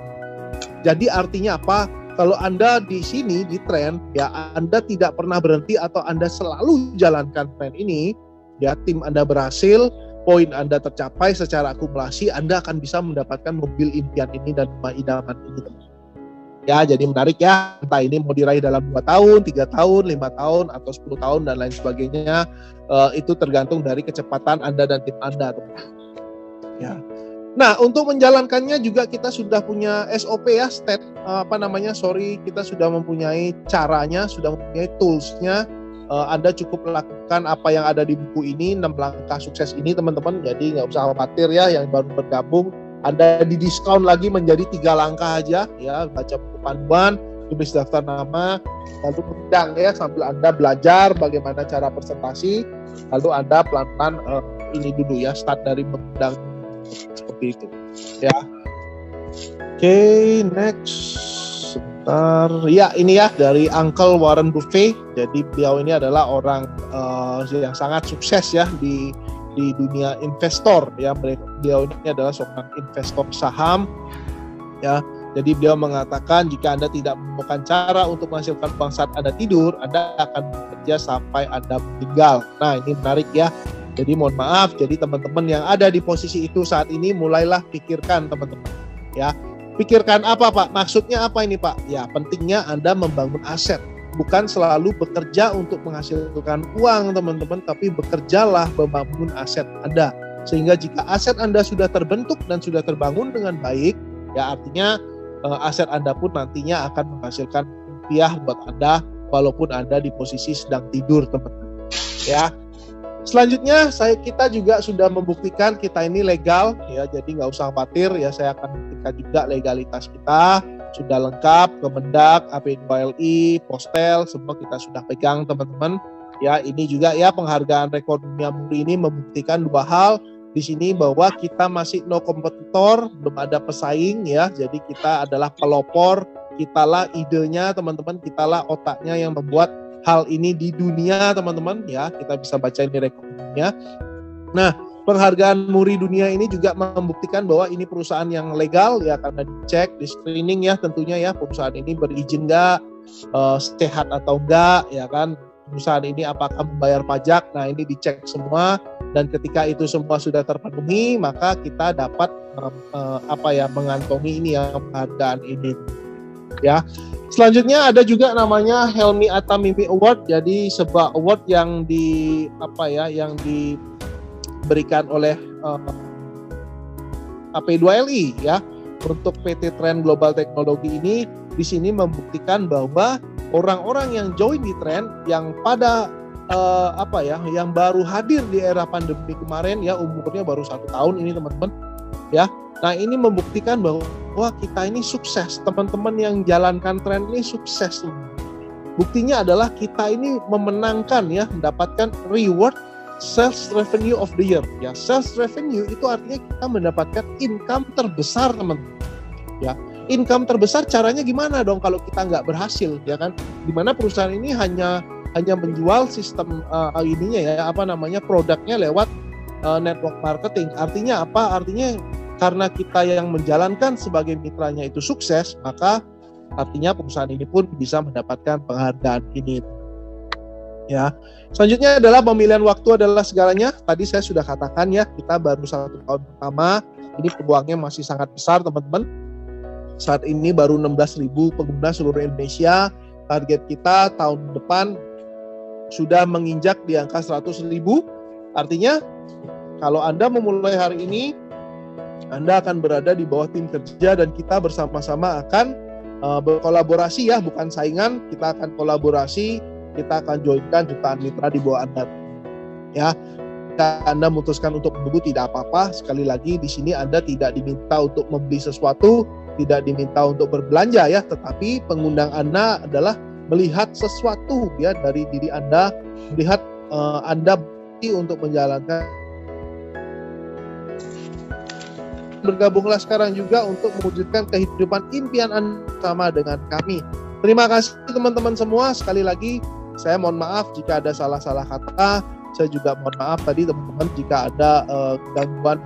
Speaker 4: Jadi artinya apa? Kalau Anda di sini di tren, ya Anda tidak pernah berhenti atau Anda selalu jalankan tren ini, ya tim Anda berhasil, poin Anda tercapai secara akumulasi, Anda akan bisa mendapatkan mobil impian ini dan rumah idaman ini. Ya, jadi menarik ya, entah ini mau diraih dalam 2 tahun, 3 tahun, 5 tahun, atau 10 tahun, dan lain sebagainya, itu tergantung dari kecepatan Anda dan tim Anda. Ya. Nah, untuk menjalankannya juga kita sudah punya SOP ya, kita sudah mempunyai caranya, sudah mempunyai tools-nya. Anda cukup lakukan apa yang ada di buku ini, 6 langkah sukses ini teman-teman. Jadi nggak usah khawatir ya, yang baru bergabung, Anda didiskon lagi menjadi 3 langkah aja ya, baca buku panduan, tulis daftar nama, lalu mengundang ya, sambil Anda belajar bagaimana cara presentasi, lalu Anda pelan-pelan ini dulu ya, start dari mengundang seperti itu ya. Oke, next sebentar ya, ini ya dari Uncle Warren Buffett. Jadi beliau ini adalah orang yang sangat sukses ya di dunia investor ya. Beliau ini adalah seorang investor saham ya. Jadi beliau mengatakan jika Anda tidak menemukan cara untuk menghasilkan uang saat Anda tidur, Anda akan bekerja sampai Anda meninggal. Nah, ini menarik ya. Jadi mohon maaf, jadi teman-teman yang ada di posisi itu saat ini, mulailah pikirkan teman-teman ya. Pikirkan apa Pak? Maksudnya apa ini Pak? Ya, pentingnya Anda membangun aset. Bukan selalu bekerja untuk menghasilkan uang teman-teman, tapi bekerjalah membangun aset Anda. Sehingga jika aset Anda sudah terbentuk dan sudah terbangun dengan baik, ya artinya aset Anda pun nantinya akan menghasilkan rupiah buat Anda walaupun Anda di posisi sedang tidur teman-teman. Ya. Selanjutnya kita juga sudah membuktikan kita ini legal ya, jadi nggak usah khawatir ya, saya akan buktikan juga legalitas kita sudah lengkap, Kemendak, AP2LI, Postel, semua kita sudah pegang teman-teman ya. Ini juga ya penghargaan rekor dunia muri ini membuktikan 2 hal di sini, bahwa kita masih no kompetitor, belum ada pesaing ya, jadi kita adalah pelopor, kitalah idenya teman-teman, kitalah otaknya yang membuat hal ini di dunia teman-teman ya. Kita bisa baca ini rekomendasinya. Nah, penghargaan Muri Dunia ini juga membuktikan bahwa ini perusahaan yang legal ya, karena dicek, di screening ya tentunya ya, perusahaan ini berizin nggak, sehat atau enggak ya kan, perusahaan ini apakah membayar pajak. Nah, ini dicek semua, dan ketika itu semua sudah terpenuhi, maka kita dapat mengantongi ini ya, penghargaan ini ya. Selanjutnya ada juga namanya Helmi Atamimi Award. Jadi sebuah award yang diberikan oleh AP2LI ya untuk PT Trend Global Teknologi ini. Di sini membuktikan bahwa orang-orang yang join di Trend yang pada yang baru hadir di era pandemi kemarin ya, umurnya baru 1 tahun ini teman-teman ya. Nah, ini membuktikan bahwa kita ini sukses, teman-teman yang jalankan Trend ini sukses. Buktinya adalah kita ini memenangkan ya, mendapatkan reward sales revenue of the year ya. Sales revenue itu artinya kita mendapatkan income terbesar teman-teman ya. Income terbesar caranya gimana dong kalau kita nggak berhasil ya kan? Dimana perusahaan ini hanya menjual sistem produknya lewat network marketing. Artinya apa? Artinya karena kita yang menjalankan sebagai mitranya itu sukses, maka artinya perusahaan ini pun bisa mendapatkan penghargaan ini ya. Selanjutnya adalah pemilihan waktu adalah segalanya. Tadi saya sudah katakan ya, kita baru 1 tahun pertama, ini peluangnya masih sangat besar teman-teman. Saat ini baru 16.000 pengguna seluruh Indonesia. Target kita tahun depan sudah menginjak di angka 100.000. Artinya kalau Anda memulai hari ini, Anda akan berada di bawah tim kerja, dan kita bersama-sama akan berkolaborasi ya, bukan saingan. Kita akan kolaborasi, kita akan joinkan jutaan mitra di bawah Anda ya. Jika Anda memutuskan untuk menunggu, tidak apa-apa. Sekali lagi di sini Anda tidak diminta untuk membeli sesuatu, tidak diminta untuk berbelanja ya, tetapi pengundang Anda adalah melihat sesuatu ya dari diri Anda, melihat Anda untuk menjalankan. Bergabunglah sekarang juga untuk mewujudkan kehidupan impian Anda sama dengan kami. Terima kasih teman-teman semua. Sekali lagi saya mohon maaf jika ada salah-salah kata. Saya juga mohon maaf tadi teman-teman jika ada gangguan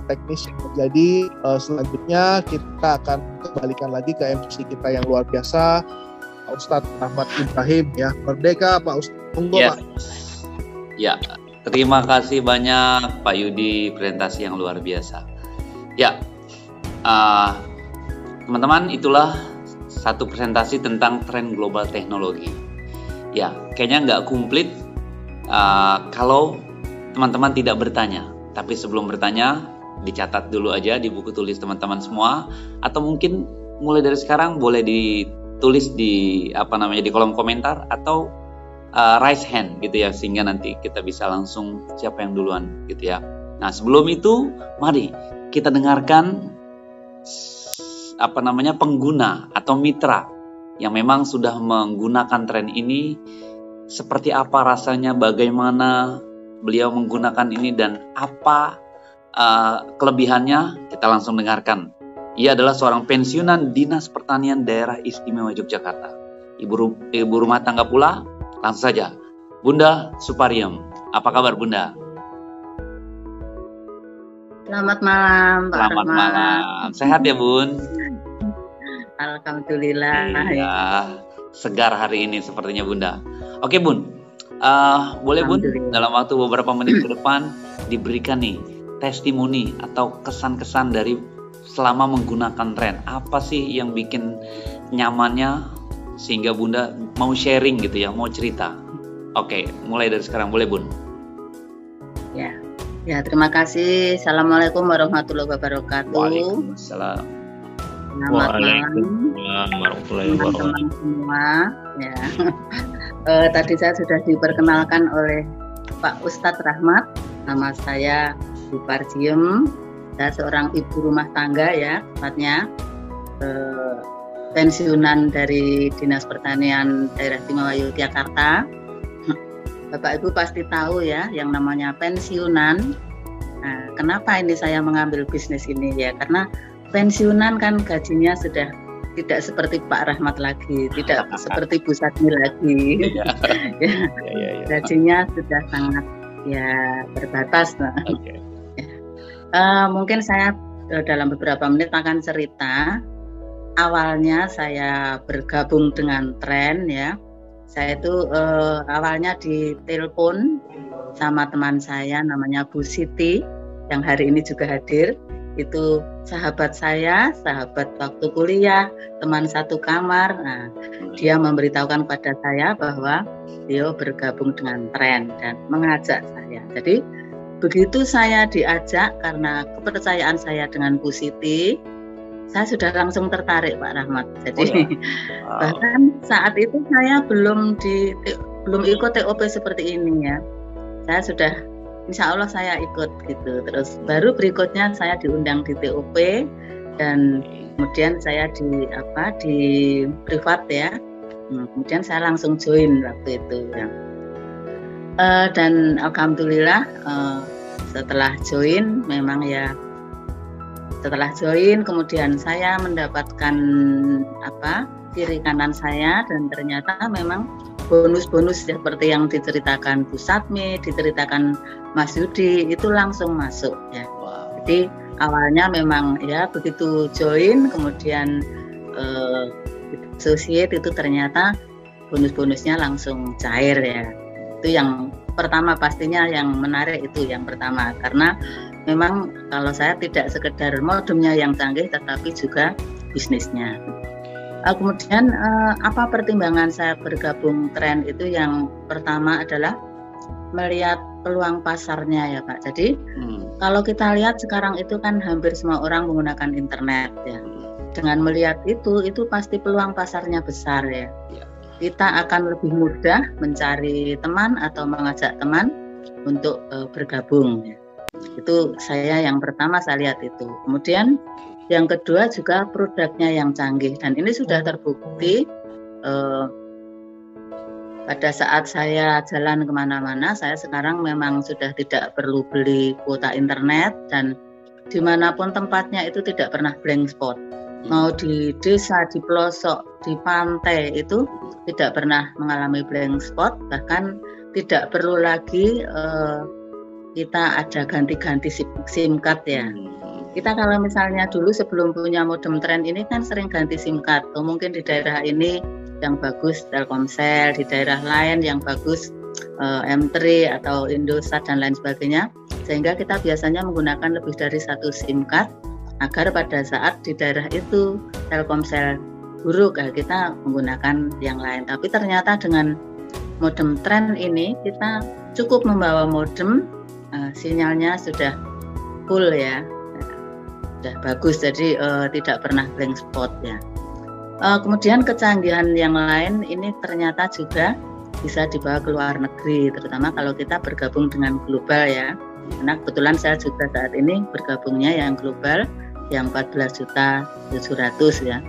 Speaker 4: teknis yang terjadi. Selanjutnya kita akan kembalikan lagi ke MC kita yang luar biasa, Pak Ustadz Ahmad Ibrahim ya. Merdeka Pak Ustadz. Monggo
Speaker 2: ya.
Speaker 4: Pak.
Speaker 2: Ya, terima kasih banyak Pak Yudi, presentasi yang luar biasa. Ya, teman-teman, itulah satu presentasi tentang tren global teknologi. Ya, kayaknya nggak komplit kalau teman-teman tidak bertanya. Tapi sebelum bertanya, dicatat dulu aja di buku tulis teman-teman semua, atau mungkin mulai dari sekarang boleh ditulis di di kolom komentar atau raise hand gitu ya, sehingga nanti kita bisa langsung siapa yang duluan gitu ya. Nah, sebelum itu mari kita dengarkan pengguna atau mitra yang memang sudah menggunakan tren ini, seperti apa rasanya, bagaimana beliau menggunakan ini, dan apa kelebihannya. Kita langsung dengarkan. Ia adalah seorang pensiunan Dinas Pertanian Daerah Istimewa Yogyakarta, ibu rumah tangga pula. Langsung saja, Bunda Supariem. Apa kabar, Bunda?
Speaker 7: Selamat malam, Pak
Speaker 2: Selamat
Speaker 7: Rahmat.
Speaker 2: malam. Sehat ya, Bun?
Speaker 7: Alhamdulillah.
Speaker 2: Iya, segar hari ini sepertinya, Bunda. Oke, Bun. Boleh, Bun,
Speaker 7: Alhamdulillah.
Speaker 2: dalam waktu beberapa menit ke depan diberikan nih testimoni atau kesan-kesan dari selama menggunakan tren. Apa sih yang bikin nyamannya sehingga Bunda mau sharing gitu ya, mau cerita. Oke, mulai dari sekarang, boleh, Bun?
Speaker 7: Ya, terima kasih. Assalamualaikum warahmatullahi wabarakatuh.
Speaker 2: Waalaikumsalam.
Speaker 7: Selamat malam
Speaker 8: warahmatullahi
Speaker 7: teman-teman semua. Ya. Tadi saya sudah diperkenalkan oleh Pak Ustadz Rahmat. Nama saya Bu Parjiem. Saya seorang ibu rumah tangga ya, tepatnya pensiunan dari Dinas Pertanian Daerah Istimewa Yogyakarta. Bapak Ibu pasti tahu ya yang namanya pensiunan. Nah, kenapa ini saya mengambil bisnis ini ya? Karena pensiunan kan gajinya sudah tidak seperti Pak Rahmat lagi, tidak seperti Bu Sadmi lagi. Ya, gajinya sudah sangat ya terbatas. Nah.
Speaker 2: Okay.
Speaker 7: Mungkin saya dalam beberapa menit akan cerita. Awalnya saya bergabung dengan tren ya. Saya itu awalnya ditelepon sama teman saya namanya Bu Siti yang hari ini juga hadir. Itu sahabat saya, sahabat waktu kuliah, teman satu kamar. Nah, dia memberitahukan pada saya bahwa dia bergabung dengan tren dan mengajak saya. Jadi begitu saya diajak karena kepercayaan saya dengan Bu Siti, saya sudah langsung tertarik, Pak Rahmat. Jadi bahkan saat itu saya belum ikut TOP seperti ini ya. Saya sudah, insya Allah saya ikut gitu. Terus baru berikutnya saya diundang di TOP dan kemudian saya di privat ya. Kemudian saya langsung join waktu itu ya. Dan alhamdulillah setelah join memang ya. Setelah join, kemudian saya mendapatkan kiri kanan saya, dan ternyata memang bonus-bonus seperti yang diceritakan Bu Sadmi, diceritakan Mas Yudi itu langsung masuk ya. Jadi awalnya memang ya begitu join, kemudian associate itu ternyata bonus-bonusnya langsung cair ya. Itu yang pertama, pastinya yang menarik itu yang pertama, karena memang kalau saya tidak sekedar modemnya yang canggih tetapi juga bisnisnya. Kemudian apa pertimbangan saya bergabung tren itu, yang pertama adalah melihat peluang pasarnya ya Pak. Jadi kalau kita lihat sekarang itu kan hampir semua orang menggunakan internet ya. Dengan melihat itu pasti peluang pasarnya besar ya. Kita akan lebih mudah mencari teman atau mengajak teman untuk bergabung ya. Itu saya yang pertama saya lihat itu. Kemudian yang kedua juga produknya yang canggih, dan ini sudah terbukti pada saat saya jalan kemana-mana. Saya sekarang memang sudah tidak perlu beli kuota internet, dan dimanapun tempatnya itu tidak pernah blank spot. Mau di desa, di pelosok, di pantai itu tidak pernah mengalami blank spot. Bahkan tidak perlu lagi kita ada ganti-ganti SIM card ya. Kita kalau misalnya dulu sebelum punya modem tren ini kan sering ganti SIM card. Atau mungkin di daerah ini yang bagus Telkomsel, di daerah lain yang bagus M3 atau Indosat dan lain sebagainya. Sehingga kita biasanya menggunakan lebih dari satu SIM card agar pada saat di daerah itu Telkomsel buruk ya, kita menggunakan yang lain. Tapi ternyata dengan modem tren ini kita cukup membawa modem, sinyalnya sudah full ya. sudah bagus, jadi tidak pernah blank spot ya. Kemudian kecanggihan yang lain ini ternyata juga bisa dibawa ke luar negeri, terutama kalau kita bergabung dengan global ya. Karena kebetulan saya juga saat ini bergabungnya yang global, yang 14.700.000 ya.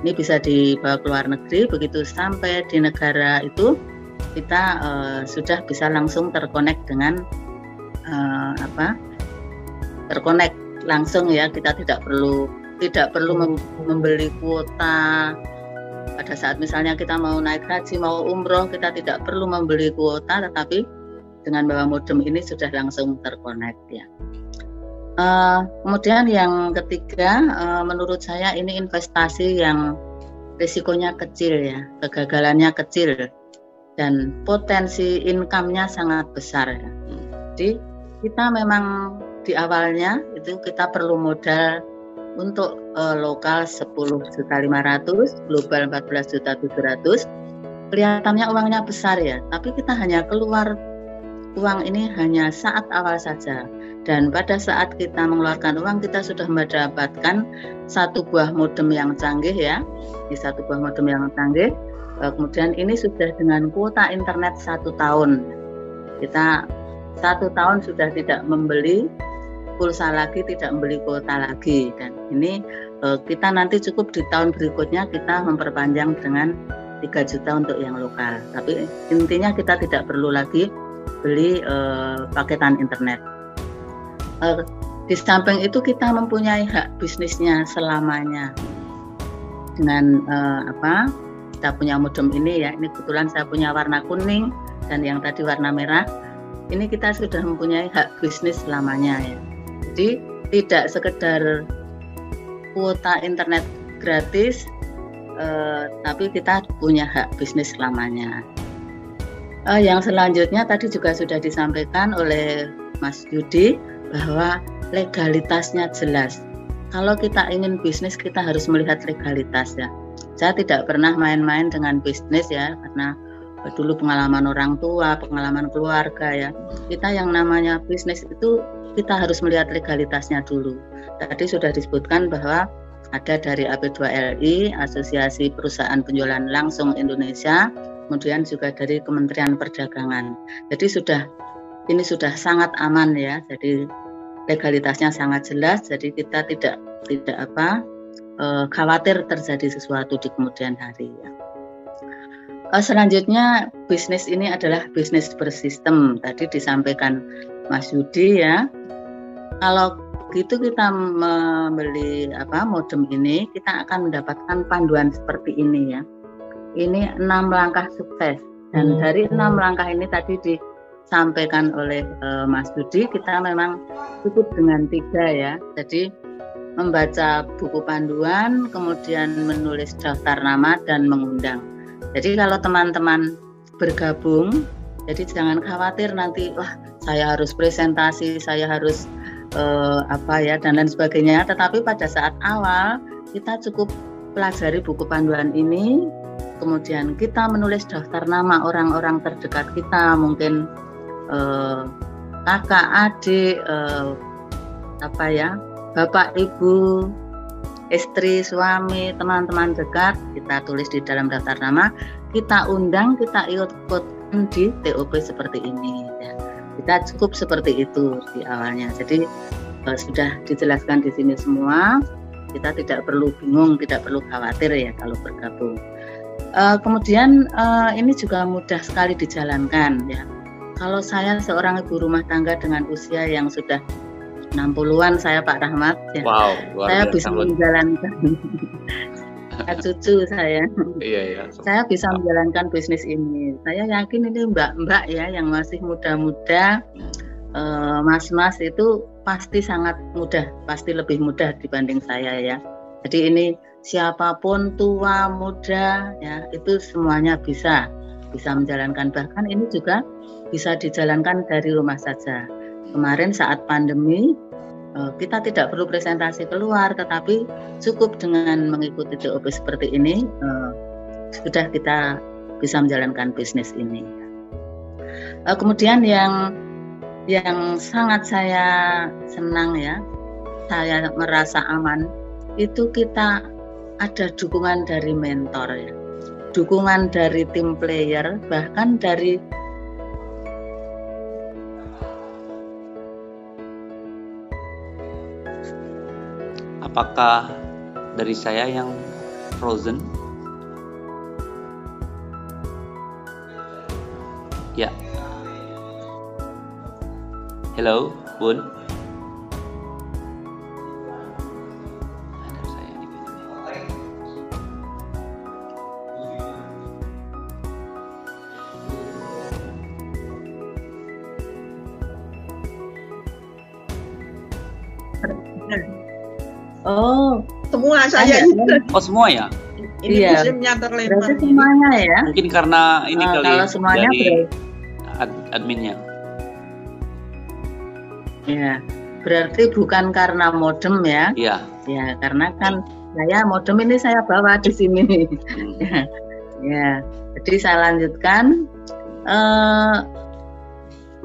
Speaker 7: Ini bisa dibawa ke luar negeri, begitu sampai di negara itu kita sudah bisa langsung terkonek dengan terkonek langsung ya. Kita tidak perlu membeli kuota. Pada saat misalnya kita mau naik haji, mau umroh, kita tidak perlu membeli kuota, tetapi dengan bawa modem ini sudah langsung terkonek ya. Kemudian yang ketiga, menurut saya ini investasi yang risikonya kecil ya, kegagalannya kecil dan potensi income-nya sangat besar ya. Jadi kita memang di awalnya itu kita perlu modal untuk lokal 10.500.000, global 14.700.000. Kelihatannya uangnya besar ya, tapi kita hanya keluar uang ini hanya saat awal saja. Dan pada saat kita mengeluarkan uang, kita sudah mendapatkan satu buah modem yang canggih ya. Di satu buah modem yang canggih. Kemudian ini sudah dengan kuota internet 1 tahun. Kita 1 tahun sudah tidak membeli pulsa lagi, tidak membeli kuota lagi. Dan ini kita nanti cukup di tahun berikutnya kita memperpanjang dengan 3 juta untuk yang lokal. Tapi intinya kita tidak perlu lagi beli paketan internet. Di samping itu kita mempunyai hak bisnisnya selamanya dengan kita punya modem ini ya. Ini kebetulan saya punya warna kuning dan yang tadi warna merah. Ini kita sudah mempunyai hak bisnis selamanya ya. Jadi tidak sekedar kuota internet gratis, tapi kita punya hak bisnis selamanya. Yang selanjutnya tadi juga sudah disampaikan oleh Mas Yudi bahwa legalitasnya jelas. Kalau kita ingin bisnis, kita harus melihat legalitas ya. Saya tidak pernah main-main dengan bisnis ya, karena dulu pengalaman orang tua, pengalaman keluarga ya. Kita yang namanya bisnis itu kita harus melihat legalitasnya dulu. Tadi sudah disebutkan bahwa ada dari AP2LI, Asosiasi Perusahaan Penjualan Langsung Indonesia, kemudian juga dari Kementerian Perdagangan. Jadi ini sudah sangat aman ya. Jadi legalitasnya sangat jelas. Jadi kita tidak khawatir terjadi sesuatu di kemudian hari ya. Selanjutnya bisnis ini adalah bisnis bersistem. Tadi disampaikan Mas Yudi ya. Kalau gitu kita membeli modem ini, kita akan mendapatkan panduan seperti ini ya. Ini 6 langkah sukses. Dan dari 6 langkah ini tadi disampaikan oleh Mas Yudi, kita memang cukup dengan 3 ya. Jadi membaca buku panduan, kemudian menulis daftar nama dan mengundang. Jadi kalau teman-teman bergabung, jadi jangan khawatir nanti wah saya harus presentasi, saya harus dan lain sebagainya. Tetapi pada saat awal kita cukup pelajari buku panduan ini, kemudian kita menulis daftar nama orang-orang terdekat kita, mungkin kakak, adik, bapak, ibu, istri, suami, teman-teman dekat, kita tulis di dalam daftar nama, kita undang, kita ikutkan di TOP seperti ini ya. Kita cukup seperti itu di awalnya. Jadi sudah dijelaskan di sini semua, kita tidak perlu bingung, tidak perlu khawatir ya kalau bergabung. Kemudian ini juga mudah sekali dijalankan ya. Kalau saya seorang ibu rumah tangga dengan usia yang sudah 60-an, saya Pak Rahmat ya. Wow, saya bisa menjalankan cucu saya. Iya. Saya bisa menjalankan bisnis ini. Saya yakin ini mbak-mbak ya yang masih muda-muda, mas-mas itu pasti sangat mudah, pasti lebih mudah dibanding saya ya. Jadi ini siapapun tua, muda ya, itu semuanya bisa menjalankan. Bahkan ini juga bisa dijalankan dari rumah saja. Kemarin saat pandemi kita tidak perlu presentasi keluar, tetapi cukup dengan mengikuti TOP seperti ini sudah kita bisa menjalankan bisnis ini. Kemudian yang sangat saya senang ya, saya merasa aman, itu kita ada dukungan dari mentor ya, dukungan dari tim player, bahkan dari
Speaker 2: apakah dari saya yang frozen? Ya. Hello, Bun. Ada saya di sini.
Speaker 7: oh
Speaker 1: Semua saya
Speaker 7: ada,
Speaker 1: itu.
Speaker 2: Oh, semua ya?
Speaker 1: Ini
Speaker 7: Iya.
Speaker 1: musimnya terlempar.
Speaker 7: berarti semuanya ya.
Speaker 2: Mungkin karena ini kali
Speaker 7: Kalau semuanya
Speaker 2: dari adminnya.
Speaker 7: ya, berarti bukan karena modem ya.
Speaker 2: Iya.
Speaker 7: Ya, karena kan saya modem ini saya bawa di sini. Ya, jadi saya lanjutkan.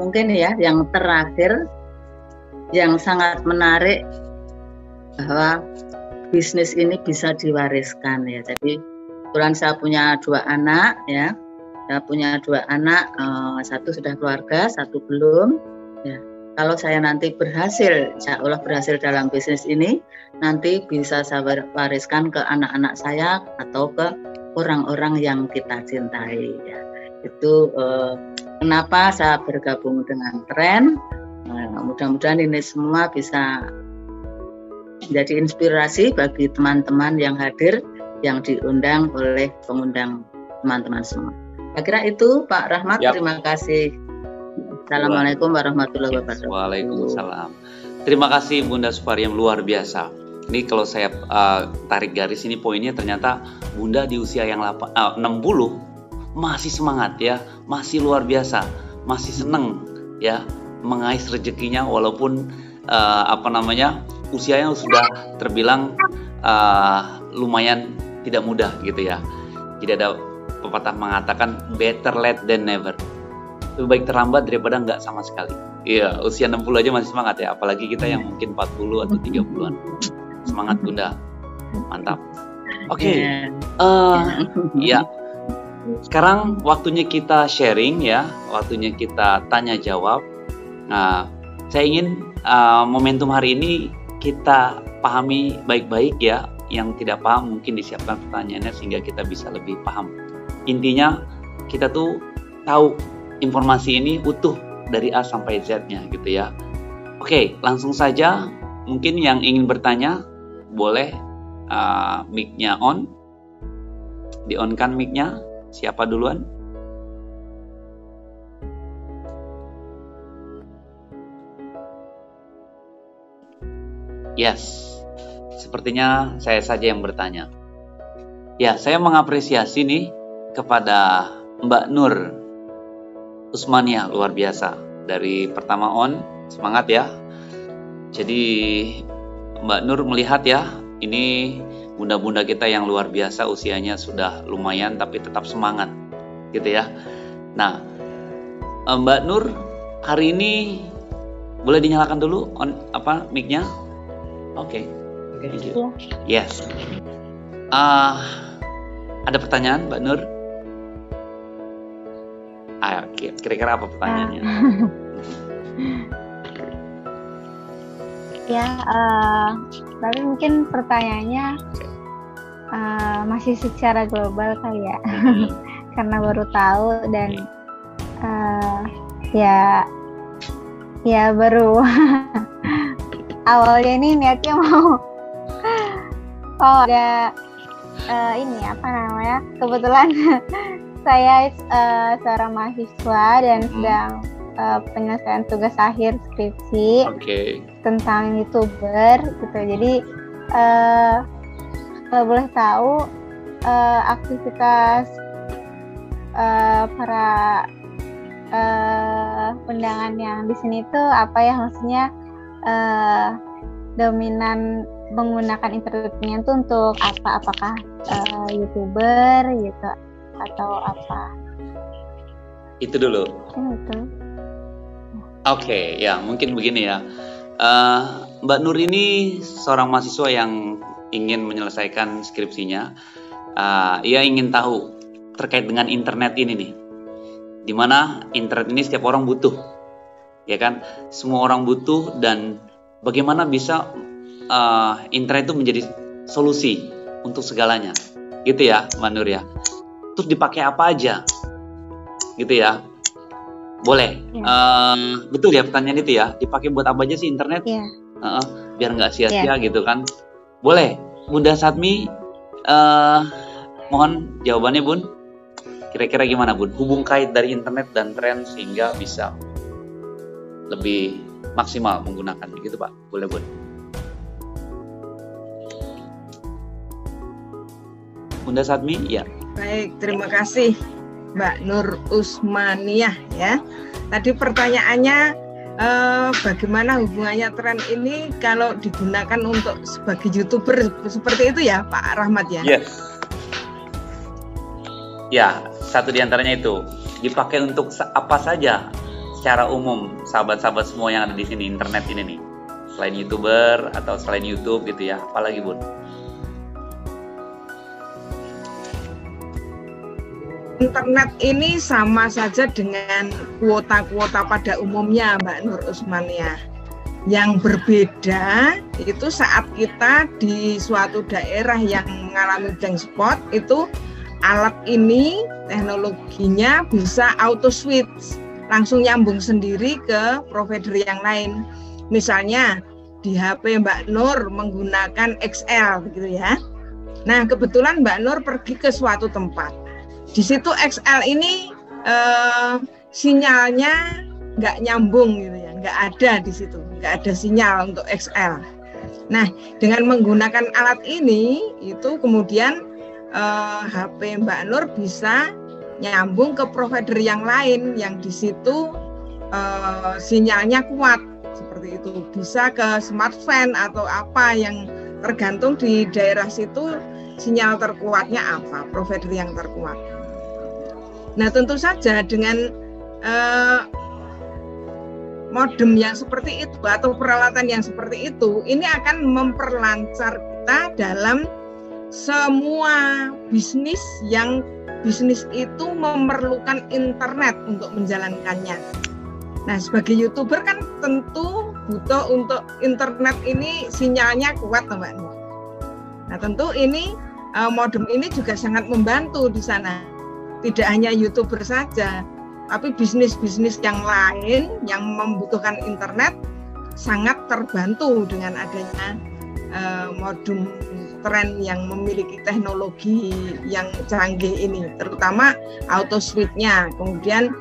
Speaker 7: Mungkin ya, yang terakhir, yang sangat menarik bahwa bisnis ini bisa diwariskan ya. Jadi kebetulan saya punya 2 anak ya. Saya punya 2 anak, satu sudah keluarga, satu belum. Ya. Kalau saya nanti berhasil, insya Allah berhasil dalam bisnis ini, nanti bisa saya wariskan ke anak-anak saya atau ke orang-orang yang kita cintai. Ya. Itu kenapa saya bergabung dengan Tren. Mudah-mudahan ini semua bisa menjadi inspirasi bagi teman-teman yang hadir, yang diundang oleh pengundang teman-teman semua. Saya kira itu Pak Rahmat,
Speaker 2: Yap.
Speaker 7: terima kasih. Assalamualaikum warahmatullahi wabarakatuh.
Speaker 2: Waalaikumsalam. Terima kasih Bunda Supariem, luar biasa. Ini kalau saya tarik garis ini poinnya, ternyata Bunda di usia yang 60 masih semangat ya, masih luar biasa, masih seneng ya mengais rezekinya walaupun usianya sudah terbilang lumayan tidak mudah gitu ya. Jadi ada pepatah mengatakan better late than never. Lebih baik terlambat daripada nggak sama sekali. Iya, usia 60 aja masih semangat ya, apalagi kita yang mungkin 40 atau 30-an. Semangat Bunda. Mantap. Oke. Ya. Sekarang waktunya kita sharing ya, waktunya kita tanya jawab. Nah, saya ingin momentum hari ini kita pahami baik-baik ya. Yang tidak paham mungkin disiapkan pertanyaannya sehingga kita bisa lebih paham. Intinya kita tuh tahu informasi ini utuh dari A sampai Z-nya gitu ya. Oke, langsung saja. Mungkin yang ingin bertanya boleh mic-nya on. Di-on-kan mic-nya. Siapa duluan? Yes. Sepertinya saya saja yang bertanya. Ya, saya mengapresiasi nih kepada Mbak Nur Usmania, luar biasa. Dari pertama on, semangat ya. Jadi Mbak Nur melihat ya, ini bunda-bunda kita yang luar biasa, usianya sudah lumayan tapi tetap semangat gitu ya. Nah, Mbak Nur hari ini boleh dinyalakan dulu mic-nya? Oke. Thank you. Yes. Ada pertanyaan Mbak Nur? Ayo, kira-kira apa pertanyaannya?
Speaker 5: Ya, tapi mungkin pertanyaannya masih secara global kali ya, karena baru tahu dan ya baru awalnya ini niatnya mau ada ini apa namanya, kebetulan saya seorang mahasiswa dan sedang penyelesaian tugas akhir skripsi tentang YouTuber gitu. Jadi kalau boleh tahu aktivitas para undangan yang di sini itu apa ya, maksudnya dominan menggunakan internetnya itu untuk apa? Apakah YouTuber gitu atau apa?
Speaker 2: Itu dulu.
Speaker 5: Itu.
Speaker 2: Oke, ya mungkin begini ya. Mbak Nur ini seorang mahasiswa yang ingin menyelesaikan skripsinya. Ia ingin tahu terkait dengan internet ini nih, dimana internet ini setiap orang butuh, ya kan? Semua orang butuh, dan bagaimana bisa internet itu menjadi solusi untuk segalanya, gitu ya, Mbak Nur ya. Terus dipakai apa aja, gitu ya? Boleh, betul ya pertanyaan itu ya, dipakai buat apa aja sih internet? Biar nggak sia-sia gitu kan? Boleh, Bunda Satmi, mohon jawabannya Bun. Kira-kira gimana Bun? Hubung kait dari internet dan tren sehingga bisa lebih maksimal menggunakan, gitu Pak? Boleh Bun. Bunda Satmi, ya.
Speaker 3: Baik, terima kasih Mbak Nur Usmaniah ya. Tadi pertanyaannya bagaimana hubungannya tren ini kalau digunakan untuk sebagai YouTuber seperti itu ya Pak Rahmat ya?
Speaker 2: Yes. Ya, satu diantaranya itu dipakai untuk apa saja secara umum, sahabat-sahabat semua yang ada di sini, internet ini nih. Selain YouTuber atau selain YouTube gitu ya, apalagi Bun?
Speaker 3: Internet ini sama saja dengan kuota-kuota pada umumnya Mbak Nur Usmaniah. Yang berbeda itu saat kita di suatu daerah yang mengalami blank spot, itu alat ini teknologinya bisa auto switch, langsung nyambung sendiri ke provider yang lain. Misalnya di HP Mbak Nur menggunakan XL begitu ya. Nah, kebetulan Mbak Nur pergi ke suatu tempat. Di situ XL ini sinyalnya nggak nyambung gitu ya, nggak ada di situ, nggak ada sinyal untuk XL. Nah, dengan menggunakan alat ini itu kemudian HP Mbak Nur bisa nyambung ke provider yang lain yang di situ sinyalnya kuat seperti itu, bisa ke smartphone atau apa yang tergantung di daerah situ sinyal terkuatnya apa, provider yang terkuat. Nah, tentu saja dengan modem yang seperti itu atau peralatan yang seperti itu, ini akan memperlancar kita dalam semua bisnis yang bisnis itu memerlukan internet untuk menjalankannya. Nah, sebagai YouTuber kan tentu butuh untuk internet ini sinyalnya kuat, Mbak. Nah, tentu ini modem ini juga sangat membantu di sana. Tidak hanya YouTuber saja, tapi bisnis-bisnis yang lain yang membutuhkan internet sangat terbantu dengan adanya modem tren yang memiliki teknologi yang canggih ini, terutama auto switch-nya. Kemudian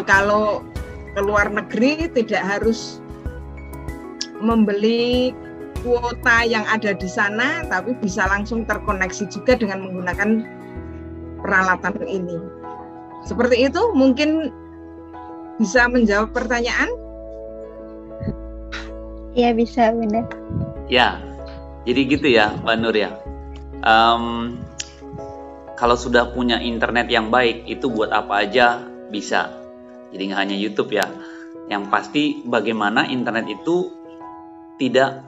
Speaker 3: kalau ke luar negeri tidak harus membeli kuota yang ada di sana, tapi bisa langsung terkoneksi juga dengan menggunakan peralatan ini. Seperti itu mungkin bisa menjawab pertanyaan?
Speaker 5: Iya, bisa Bunda.
Speaker 2: Ya, jadi gitu ya Mbak Nur ya. Kalau sudah punya internet yang baik, itu buat apa aja bisa. Jadi nggak hanya YouTube ya. Yang pasti bagaimana internet itu tidak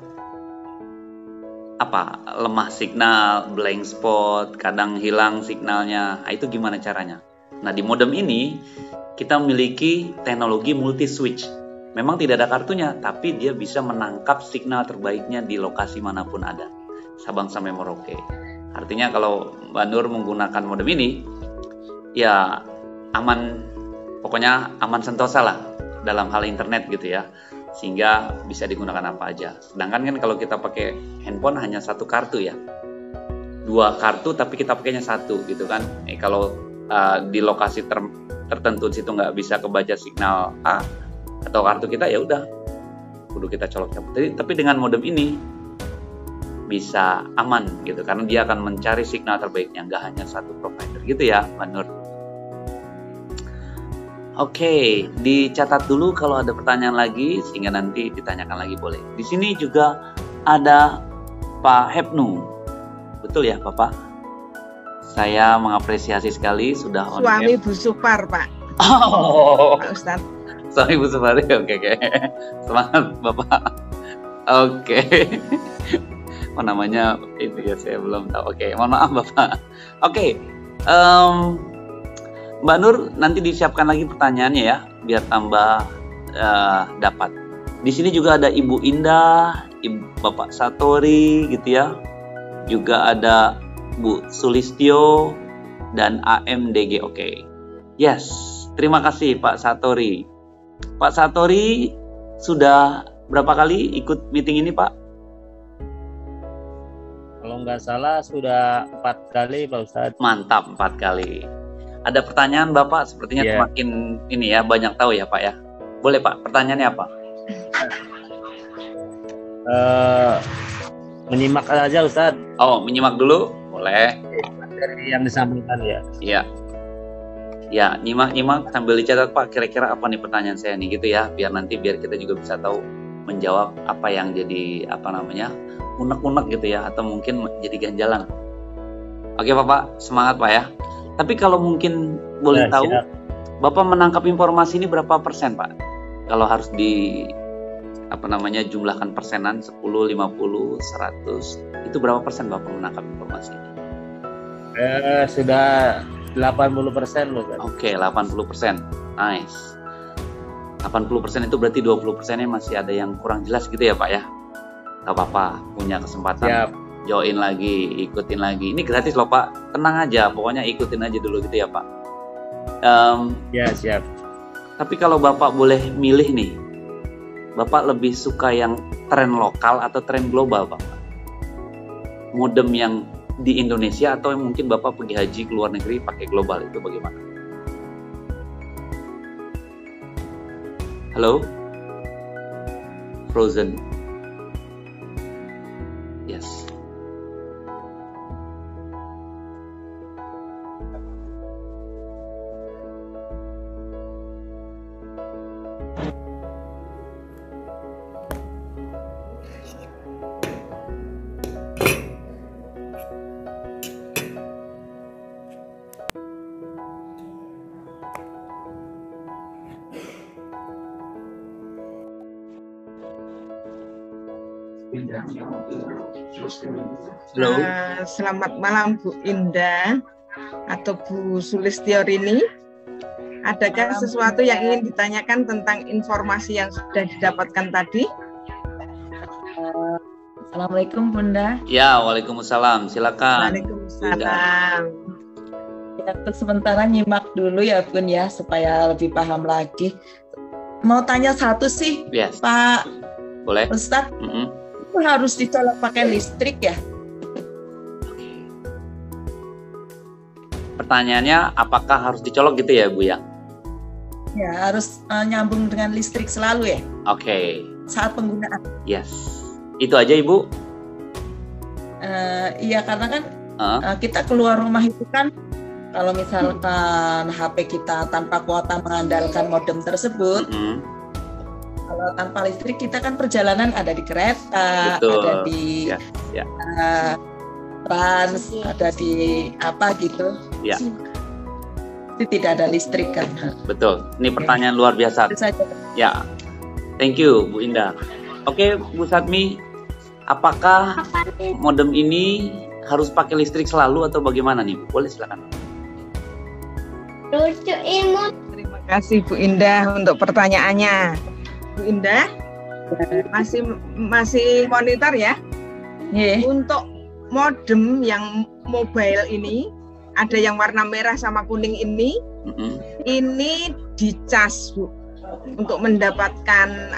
Speaker 2: lemah signal, blank spot, kadang hilang signalnya. Nah, itu gimana caranya? Nah, di modem ini kita memiliki teknologi multi switch. Memang tidak ada kartunya, tapi dia bisa menangkap signal terbaiknya di lokasi manapun ada, Sabang sampai Merauke. Artinya kalau Mbak Nur menggunakan modem ini, ya aman, pokoknya aman sentosa lah dalam hal internet gitu ya. Sehingga bisa digunakan apa aja. Sedangkan kan kalau kita pakai handphone hanya satu kartu ya, 2 kartu tapi kita pakainya satu gitu kan. Kalau di lokasi tertentu situ nggak bisa kebaca signal A atau kartu kita, ya udah kudu kita colok cabut. Tapi dengan modem ini bisa aman gitu, karena dia akan mencari signal terbaiknya, nggak hanya satu provider gitu ya Mbak Nur. Oke, dicatat dulu kalau ada pertanyaan lagi sehingga nanti ditanyakan lagi boleh. Di sini juga ada Pak Hepnu. Betul ya, Bapak? Saya mengapresiasi sekali sudah on
Speaker 3: Suami Bu Supar, Pak.
Speaker 2: Oh,
Speaker 3: Pak Ustadz.
Speaker 2: Suami Bu Supar. Oke. Semangat, Bapak. Oke. Oh, namanya itu ya, saya belum tahu. Oke, mohon maaf Bapak. Oke, Mbak Nur, nanti disiapkan lagi pertanyaannya ya, biar tambah dapat. Di sini juga ada Ibu Indah, Bapak Satori gitu ya. Juga ada Bu Sulistyo dan AMDG. Oke. Yes, terima kasih Pak Satori. Pak Satori sudah berapa kali ikut meeting ini, Pak?
Speaker 8: Kalau nggak salah sudah 4 kali, Pak Ustadz.
Speaker 2: Mantap, 4 kali. Ada pertanyaan Bapak? Sepertinya semakin ini ya, banyak tahu ya Pak ya. Boleh Pak, pertanyaannya apa?
Speaker 8: Menyimak aja Ustadz.
Speaker 2: Oh, menyimak dulu? Boleh.
Speaker 8: Dari yang disampaikan ya.
Speaker 2: Iya. Ya, nyimak sambil dicatat Pak, kira-kira apa nih pertanyaan saya nih gitu ya, biar kita juga bisa tahu menjawab apa yang jadi unek-unek gitu ya, atau mungkin jadi ganjalan. Oke Bapak, semangat Pak ya. Tapi kalau mungkin boleh tahu, siap. Bapak menangkap informasi ini berapa persen Pak? Kalau harus jumlahkan persenan 10, 50, 100, itu berapa persen Bapak menangkap informasi ini?
Speaker 8: Sudah 80% loh kan.
Speaker 2: Oke, 80%. Nice. 80% itu berarti 20%-nya masih ada yang kurang jelas gitu ya Pak ya? Gak apa-apa, punya kesempatan.
Speaker 8: Siap.
Speaker 2: Join lagi, ikutin lagi. Ini gratis loh Pak, tenang aja, pokoknya ikutin aja dulu gitu ya Pak.
Speaker 8: Ya siap.
Speaker 2: Tapi kalau Bapak boleh milih nih, Bapak lebih suka yang tren lokal atau tren global Bapak? Modem yang di Indonesia atau yang mungkin Bapak pergi haji ke luar negeri pakai global, itu bagaimana? Halo? Frozen. Yes.
Speaker 3: Halo. Selamat malam Bu Indah atau Bu Sulistyorini. Adakah sesuatu yang ingin ditanyakan tentang informasi yang sudah didapatkan tadi?
Speaker 9: Assalamualaikum Bunda.
Speaker 2: Ya, waalaikumsalam. Silakan.
Speaker 3: Waalaikumsalam.
Speaker 9: Ya, untuk sementara nyimak dulu ya Bun ya, supaya lebih paham lagi. Mau tanya satu sih,
Speaker 2: yes.
Speaker 9: Pak.
Speaker 2: Boleh.
Speaker 9: Ustadz. Harus dicolok pakai listrik ya?
Speaker 2: Pertanyaannya apakah harus dicolok gitu ya Bu ya?
Speaker 9: Ya harus nyambung dengan listrik selalu ya?
Speaker 2: Oke.
Speaker 9: Saat penggunaan?
Speaker 2: Yes. Itu aja Ibu?
Speaker 9: Iya karena kan kita keluar rumah itu kan kalau misalkan HP kita tanpa kuota mengandalkan modem tersebut, kalau tanpa listrik kita kan perjalanan ada di kereta,
Speaker 2: betul.
Speaker 9: Ada di trans, ada di apa gitu.
Speaker 2: Ya.
Speaker 9: Itu tidak ada listrik kan.
Speaker 2: Betul. Ini pertanyaan luar biasa. Ya. Thank you Bu Indah. Oke Bu Satmi, apakah modem ini harus pakai listrik selalu atau bagaimana nih Bu? Boleh silakan.
Speaker 3: Lucu imut. Terima kasih Bu Indah untuk pertanyaannya. Bu Indah, masih monitor ya? Untuk modem yang mobile ini, ada yang warna merah sama kuning ini, ini dicas Bu, untuk mendapatkan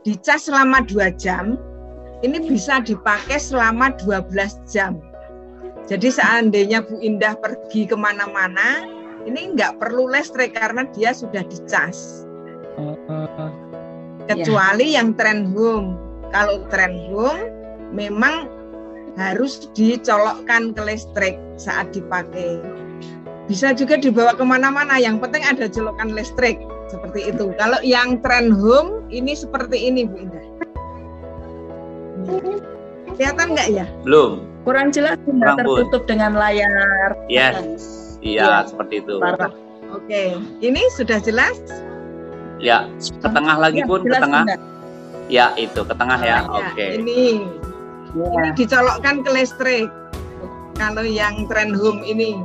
Speaker 3: dicas selama 2 jam, ini bisa dipakai selama 12 jam. Jadi seandainya Bu Indah pergi kemana-mana, ini nggak perlu listrik karena dia sudah dicas. Kecuali yang trend home. Kalau trend home memang harus dicolokkan ke listrik saat dipakai. Bisa juga dibawa kemana-mana, yang penting ada colokan listrik seperti itu. Kalau yang trend home ini seperti ini Bu Indah. Kelihatan nggak ya?
Speaker 2: Belum.
Speaker 9: Kurang jelas, tertutup dengan layar.
Speaker 2: Yes. Iya, seperti itu.
Speaker 3: Oke, ini sudah jelas?
Speaker 2: Ya, ke tengah lagi
Speaker 9: Ya,
Speaker 2: Bun, ke
Speaker 9: jelas,
Speaker 2: tengah.
Speaker 9: Bunda.
Speaker 2: Ya, itu ke tengah ya.
Speaker 3: Ya,
Speaker 2: Oke.
Speaker 3: ini
Speaker 9: Ya.
Speaker 3: dicolokkan ke listrik. Kalau yang trend home ini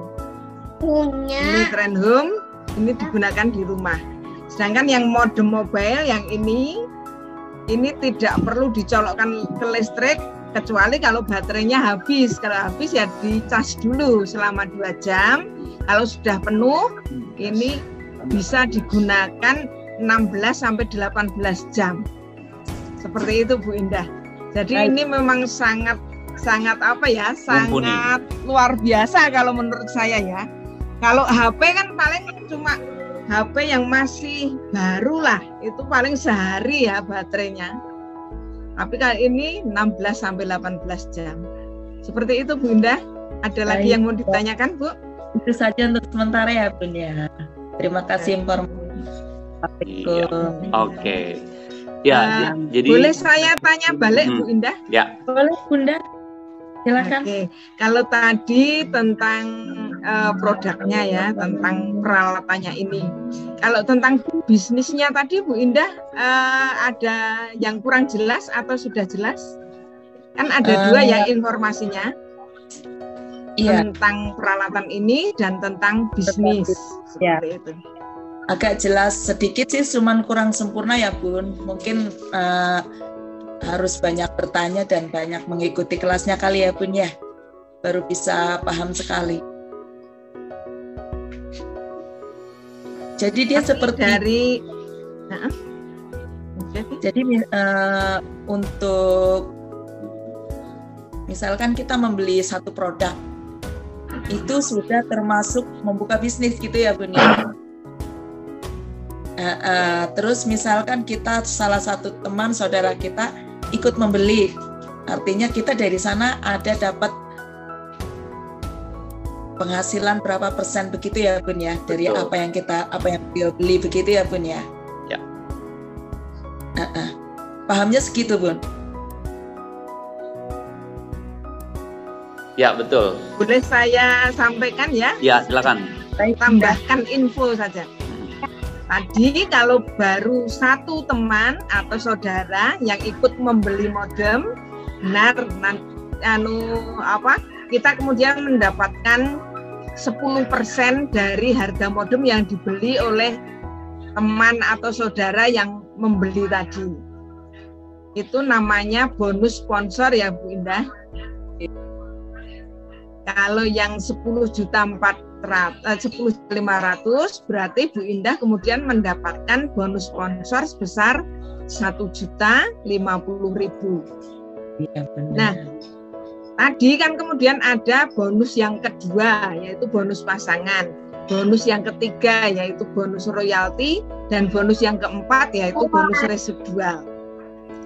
Speaker 3: trend home, ini digunakan di rumah. Sedangkan yang modem mobile yang ini tidak perlu dicolokkan ke listrik kecuali kalau baterainya habis. Kalau habis ya dicas dulu selama 2 jam. Kalau sudah penuh, ini bisa digunakan 16 sampai 18 jam. Seperti itu Bu Indah. Jadi
Speaker 9: Baik.
Speaker 3: ini memang sangat apa ya?
Speaker 2: Mumpuni.
Speaker 3: Sangat luar biasa kalau menurut saya ya. Kalau HP kan paling cuma HP yang masih baru lah, itu paling sehari ya baterainya. Tapi kalau ini 16 sampai 18 jam. Seperti itu Bu Indah. Ada lagi
Speaker 9: Baik.
Speaker 3: yang mau ditanyakan Bu?
Speaker 9: Itu saja untuk sementara ya Bun ya. Terima kasih informasi.
Speaker 2: Iya. Oke. Ya, jadi
Speaker 3: boleh saya tanya balik Bu Indah?
Speaker 2: Ya.
Speaker 9: Boleh Bunda, silakan.
Speaker 3: Oke, kalau tadi tentang produknya ya, tentang peralatannya ini. Kalau tentang bisnisnya tadi Bu Indah, ada yang kurang jelas atau sudah jelas? Kan ada 2 ya informasinya.
Speaker 9: Iya.
Speaker 3: Tentang peralatan ini dan tentang bisnis.
Speaker 9: Ya.
Speaker 3: Seperti itu.
Speaker 9: Agak jelas sedikit sih, cuman kurang sempurna ya Bun. Mungkin harus banyak bertanya dan banyak mengikuti kelasnya kali ya Bun ya, baru bisa paham sekali. Jadi dia seperti
Speaker 3: dari
Speaker 9: jadi untuk misalkan kita membeli satu produk itu sudah termasuk membuka bisnis gitu ya Bun ya. Terus misalkan kita salah satu teman saudara kita ikut membeli, artinya kita dari sana ada dapat penghasilan berapa persen begitu ya Bun ya, dari
Speaker 2: Betul.
Speaker 9: apa yang dia beli begitu ya Bun ya.
Speaker 2: Ya.
Speaker 9: Pahamnya segitu Bun.
Speaker 2: Ya, betul.
Speaker 3: boleh saya sampaikan ya?
Speaker 2: Ya, silakan.
Speaker 3: Tambahkan info saja. Tadi kalau baru satu teman atau saudara yang ikut membeli modem, benar, kita kemudian mendapatkan 10% dari harga modem yang dibeli oleh teman atau saudara yang membeli tadi. Itu namanya bonus sponsor ya Bu Indah. Kalau yang 10.500.000 berarti Bu Indah kemudian mendapatkan bonus sponsor sebesar 1.050.000.
Speaker 9: Ya,
Speaker 3: nah, tadi kan kemudian ada bonus yang kedua yaitu bonus pasangan, bonus yang ketiga yaitu bonus royalti, dan bonus yang keempat yaitu bonus residual.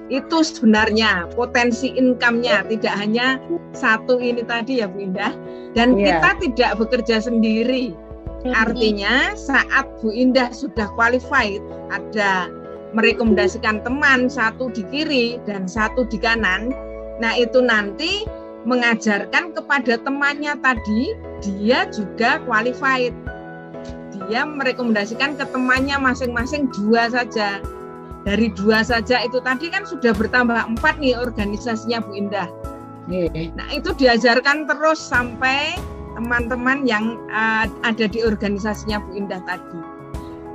Speaker 3: Itu sebenarnya potensi income-nya tidak hanya satu ini tadi ya Bu Indah, dan kita tidak bekerja sendiri. Artinya saat Bu Indah sudah qualified, ada merekomendasikan teman satu di kiri dan satu di kanan, nah itu nanti mengajarkan kepada temannya tadi, dia juga qualified. Dia merekomendasikan ke temannya masing-masing 2 saja. Dari 2 saja itu tadi kan sudah bertambah 4 nih organisasinya Bu Indah. Nah itu diajarkan terus sampai teman-teman yang ada di organisasinya Bu Indah tadi.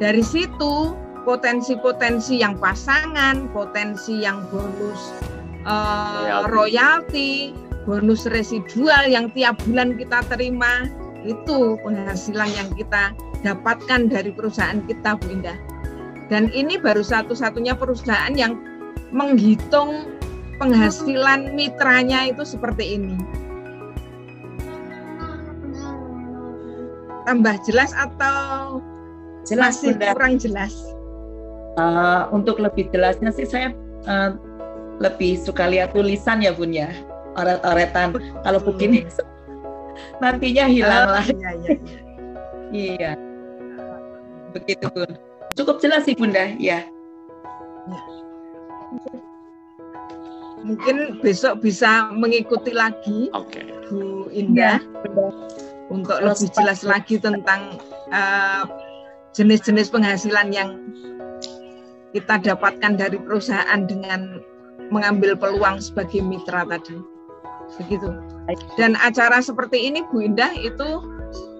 Speaker 3: Dari situ potensi-potensi yang pasangan, potensi yang bonus royalti, bonus residual yang tiap bulan kita terima, itu penghasilan yang kita dapatkan dari perusahaan kita Bu Indah. Dan ini baru satu-satunya perusahaan yang menghitung penghasilan mitranya itu seperti ini. Tambah jelas atau
Speaker 9: jelas,
Speaker 3: masih
Speaker 9: Bunda.
Speaker 3: kurang jelas?
Speaker 9: Untuk lebih jelasnya sih saya lebih suka lihat tulisan ya Bun ya, oret-oretan. Kalau begini nantinya hilang lah. Iya. Begitu Bun. Cukup jelas sih Bunda, ya.
Speaker 3: Mungkin besok bisa mengikuti lagi Bu Indah untuk lebih jelas lagi tentang jenis-jenis penghasilan yang kita dapatkan dari perusahaan dengan mengambil peluang sebagai mitra tadi. Begitu. Dan acara seperti ini Bu Indah itu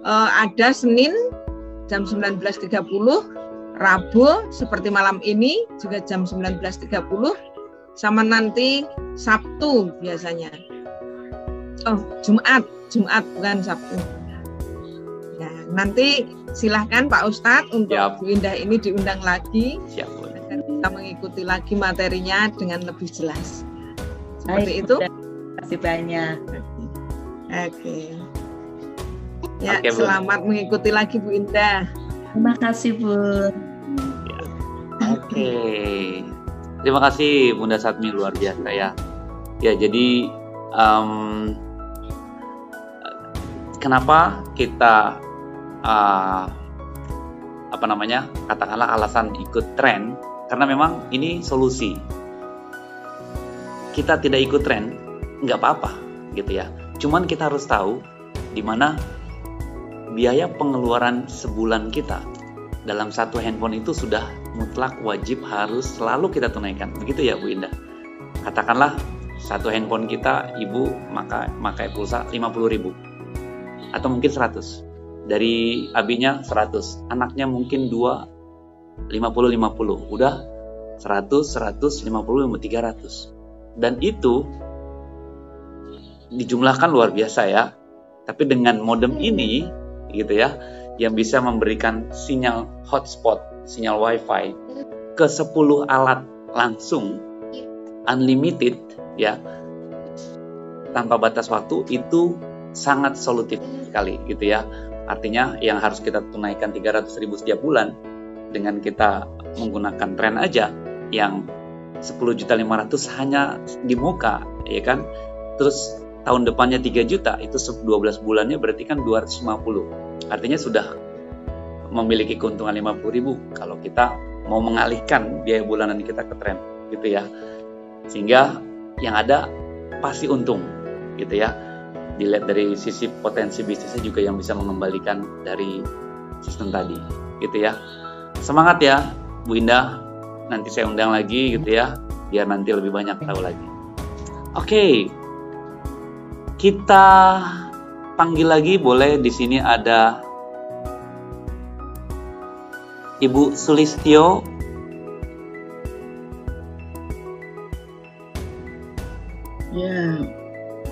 Speaker 3: ada Senin jam 19.30, Rabu seperti malam ini juga jam 19.30, sama nanti Sabtu biasanya. Oh, Jumat bukan Sabtu. Ya, nanti silahkan Pak Ustadz untuk Bu Indah ini diundang lagi.
Speaker 2: Siap, Bu.
Speaker 3: Agar kita mengikuti lagi materinya dengan lebih jelas. Seperti itu.
Speaker 9: Terima kasih banyak.
Speaker 3: Oke. Ya, selamat mengikuti lagi Bu Indah.
Speaker 9: Terima kasih, Bu.
Speaker 2: Ya. Oke. Terima kasih Bunda Satmi, luar biasa ya. Ya, jadi kenapa kita katakanlah alasan ikut tren, karena memang ini solusi. Kita tidak ikut tren, nggak apa-apa gitu ya. Cuman kita harus tahu di mana biaya pengeluaran sebulan kita dalam satu handphone itu sudah mutlak wajib harus selalu kita tunaikan. Begitu ya Bu Indah. Katakanlah satu handphone kita ibu pakai pulsa 50.000 atau mungkin 100. Dari abinya 100, anaknya mungkin 2, 50, udah 100, 150, 300. Dan itu dijumlahkan luar biasa ya. Tapi dengan modem ini gitu ya, yang bisa memberikan sinyal hotspot, sinyal wifi ke 10 alat langsung, unlimited ya, tanpa batas waktu, itu sangat solutif sekali gitu ya. Artinya yang harus kita tunaikan 300.000 setiap bulan, dengan kita menggunakan tren aja yang 10.500.000 hanya di muka, ya kan? Terus tahun depannya 3 juta, itu 12 bulannya berarti kan 250. Artinya sudah memiliki keuntungan 50.000 kalau kita mau mengalihkan biaya bulanan kita ke tren gitu ya. Sehingga yang ada pasti untung gitu ya. Dilihat dari sisi potensi bisnisnya juga yang bisa mengembalikan dari sistem tadi gitu ya. Semangat ya Bu Indah, nanti saya undang lagi gitu ya, biar nanti lebih banyak tahu lagi. Oke, kita panggil lagi boleh. Di sini ada Ibu Sulistyo.
Speaker 1: Ya.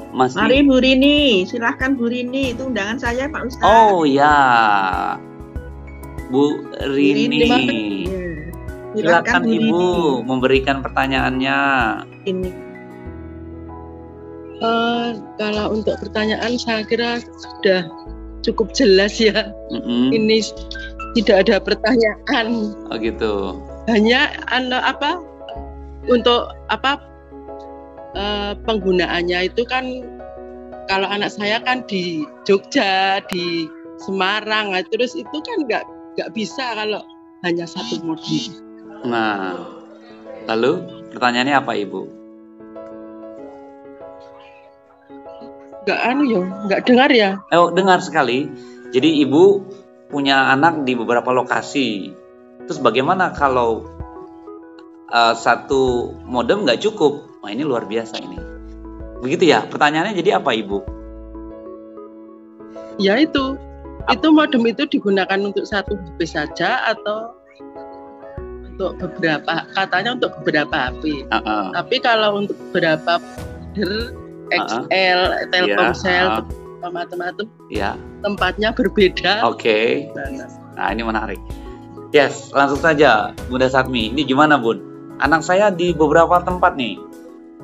Speaker 2: Masih.
Speaker 1: Mari Bu Rini, silahkan Bu Rini, itu undangan saya Pak Ustadz.
Speaker 2: Oh ya, Bu Rini.
Speaker 1: Silakan
Speaker 2: Silakan Ibu memberikan pertanyaannya.
Speaker 6: Ini kalau untuk pertanyaan saya kira sudah cukup jelas ya. Ini tidak ada pertanyaan.
Speaker 2: Oh gitu.
Speaker 6: Hanya untuk penggunaannya itu kan, kalau anak saya kan di Jogja, di Semarang, terus itu kan nggak bisa kalau hanya satu modem.
Speaker 2: Nah, lalu pertanyaannya apa Ibu?
Speaker 6: Nggak dengar ya?
Speaker 2: Oh, dengar sekali. Jadi Ibu punya anak di beberapa lokasi. Terus bagaimana kalau satu modem nggak cukup? Wah, ini luar biasa ini. Begitu ya? Pertanyaannya jadi apa Ibu?
Speaker 6: Ya itu modem itu digunakan untuk satu HP saja atau untuk beberapa? Katanya untuk beberapa HP. Tapi kalau untuk beberapa XL, Telkomsel, macam-macam, tempatnya berbeda.
Speaker 2: Oke. Nah, ini menarik. Yes, langsung saja Bunda Satmi. Ini gimana Bun? Anak saya di beberapa tempat nih,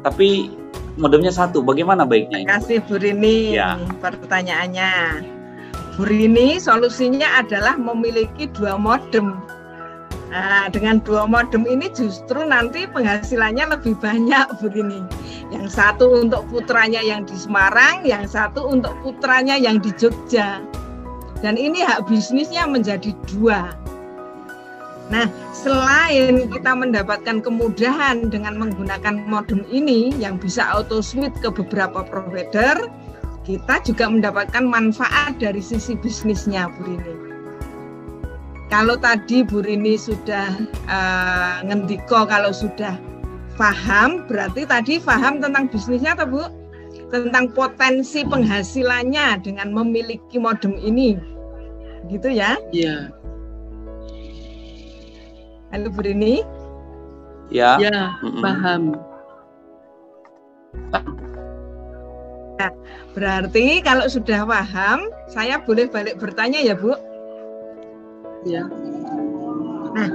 Speaker 2: tapi modemnya satu. Bagaimana baiknya?
Speaker 3: Terima kasih Bu Rini pertanyaannya. Bu Rini, solusinya adalah memiliki 2 modem. Nah, dengan 2 modem ini justru nanti penghasilannya lebih banyak Bu Rini. Yang satu untuk putranya yang di Semarang, yang satu untuk putranya yang di Jogja. Dan ini hak bisnisnya menjadi 2. Nah, selain kita mendapatkan kemudahan dengan menggunakan modem ini yang bisa auto switch ke beberapa provider, kita juga mendapatkan manfaat dari sisi bisnisnya Bu Rini. kalau tadi Bu Rini sudah ngendiko kalau sudah paham, berarti tadi paham tentang bisnisnya atau Bu? Tentang potensi penghasilannya dengan memiliki modem ini. Gitu ya?
Speaker 6: Iya.
Speaker 3: Halo Bu Rini?
Speaker 2: Ya.
Speaker 6: Ya, paham.
Speaker 3: Nah, berarti kalau sudah paham, saya boleh balik bertanya ya Bu?
Speaker 6: Ya.
Speaker 3: Nah,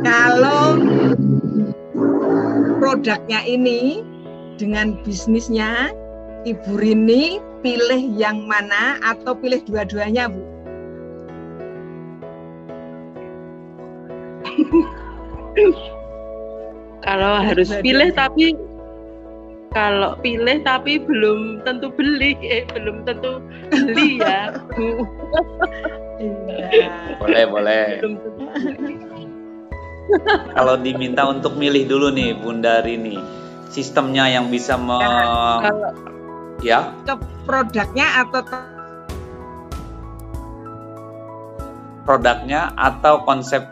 Speaker 3: kalau produknya ini dengan bisnisnya, Ibu Rini pilih yang mana atau pilih dua-duanya Bu?
Speaker 6: Kalau harus pilih tapi kalau pilih tapi belum tentu beli, belum tentu beli ya.
Speaker 2: Boleh. Kalau diminta untuk milih dulu nih Bunda Rini, sistemnya yang bisa ya
Speaker 3: ke produknya
Speaker 2: atau konsep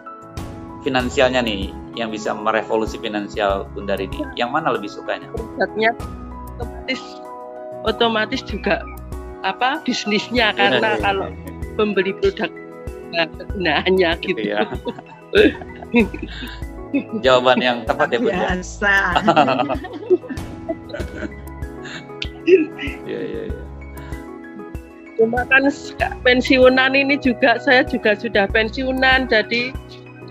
Speaker 2: finansialnya nih yang bisa merevolusi finansial Bunda Rini, yang mana lebih sukanya?
Speaker 6: Produknya otomatis juga bisnisnya, karena kalau membeli produk kegunaannya gitu
Speaker 2: ya. Jawaban yang tepat ya Bunda.
Speaker 3: Biasa.
Speaker 2: Iya.
Speaker 6: Cuma kan pensiunan ini juga, saya juga sudah pensiunan, jadi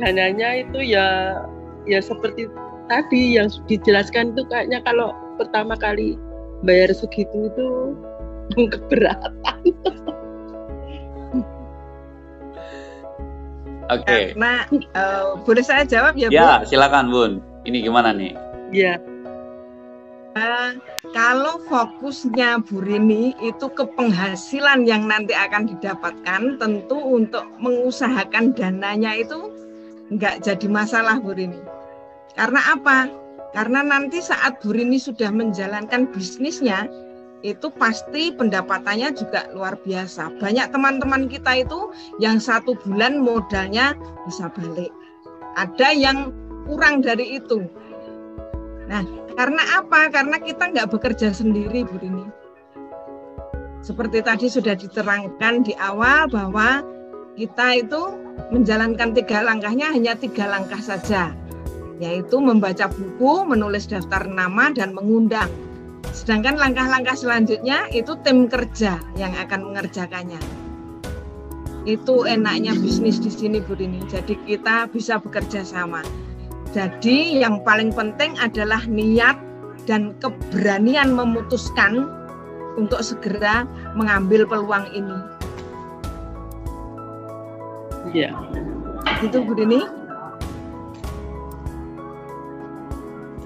Speaker 6: dananya itu ya seperti tadi yang dijelaskan itu, kayaknya kalau pertama kali bayar segitu itu keberatan.
Speaker 2: Oke.
Speaker 3: Nah, boleh saya jawab ya Bu?
Speaker 2: Ya, silakan Bun. Ini gimana nih?
Speaker 6: Ya.
Speaker 3: Kalau fokusnya Bu Rini itu ke penghasilan yang nanti akan didapatkan, tentu untuk mengusahakan dananya itu nggak jadi masalah Bu Rini. Karena apa? Karena nanti saat Bu Rini sudah menjalankan bisnisnya, itu pasti pendapatannya juga luar biasa. Banyak teman-teman kita itu yang 1 bulan modalnya bisa balik. Ada yang kurang dari itu. Nah, karena apa? Karena kita nggak bekerja sendiri Bu Rini. Seperti tadi sudah diterangkan di awal bahwa kita itu menjalankan 3 langkahnya hanya 3 langkah saja, yaitu membaca buku, menulis daftar nama, dan mengundang. Sedangkan langkah-langkah selanjutnya itu tim kerja yang akan mengerjakannya. Itu enaknya bisnis di sini Bu Rini. Jadi kita bisa bekerja sama. Jadi yang paling penting adalah niat dan keberanian memutuskan untuk segera mengambil peluang ini.
Speaker 6: Iya.
Speaker 3: Gitu Bu Rini.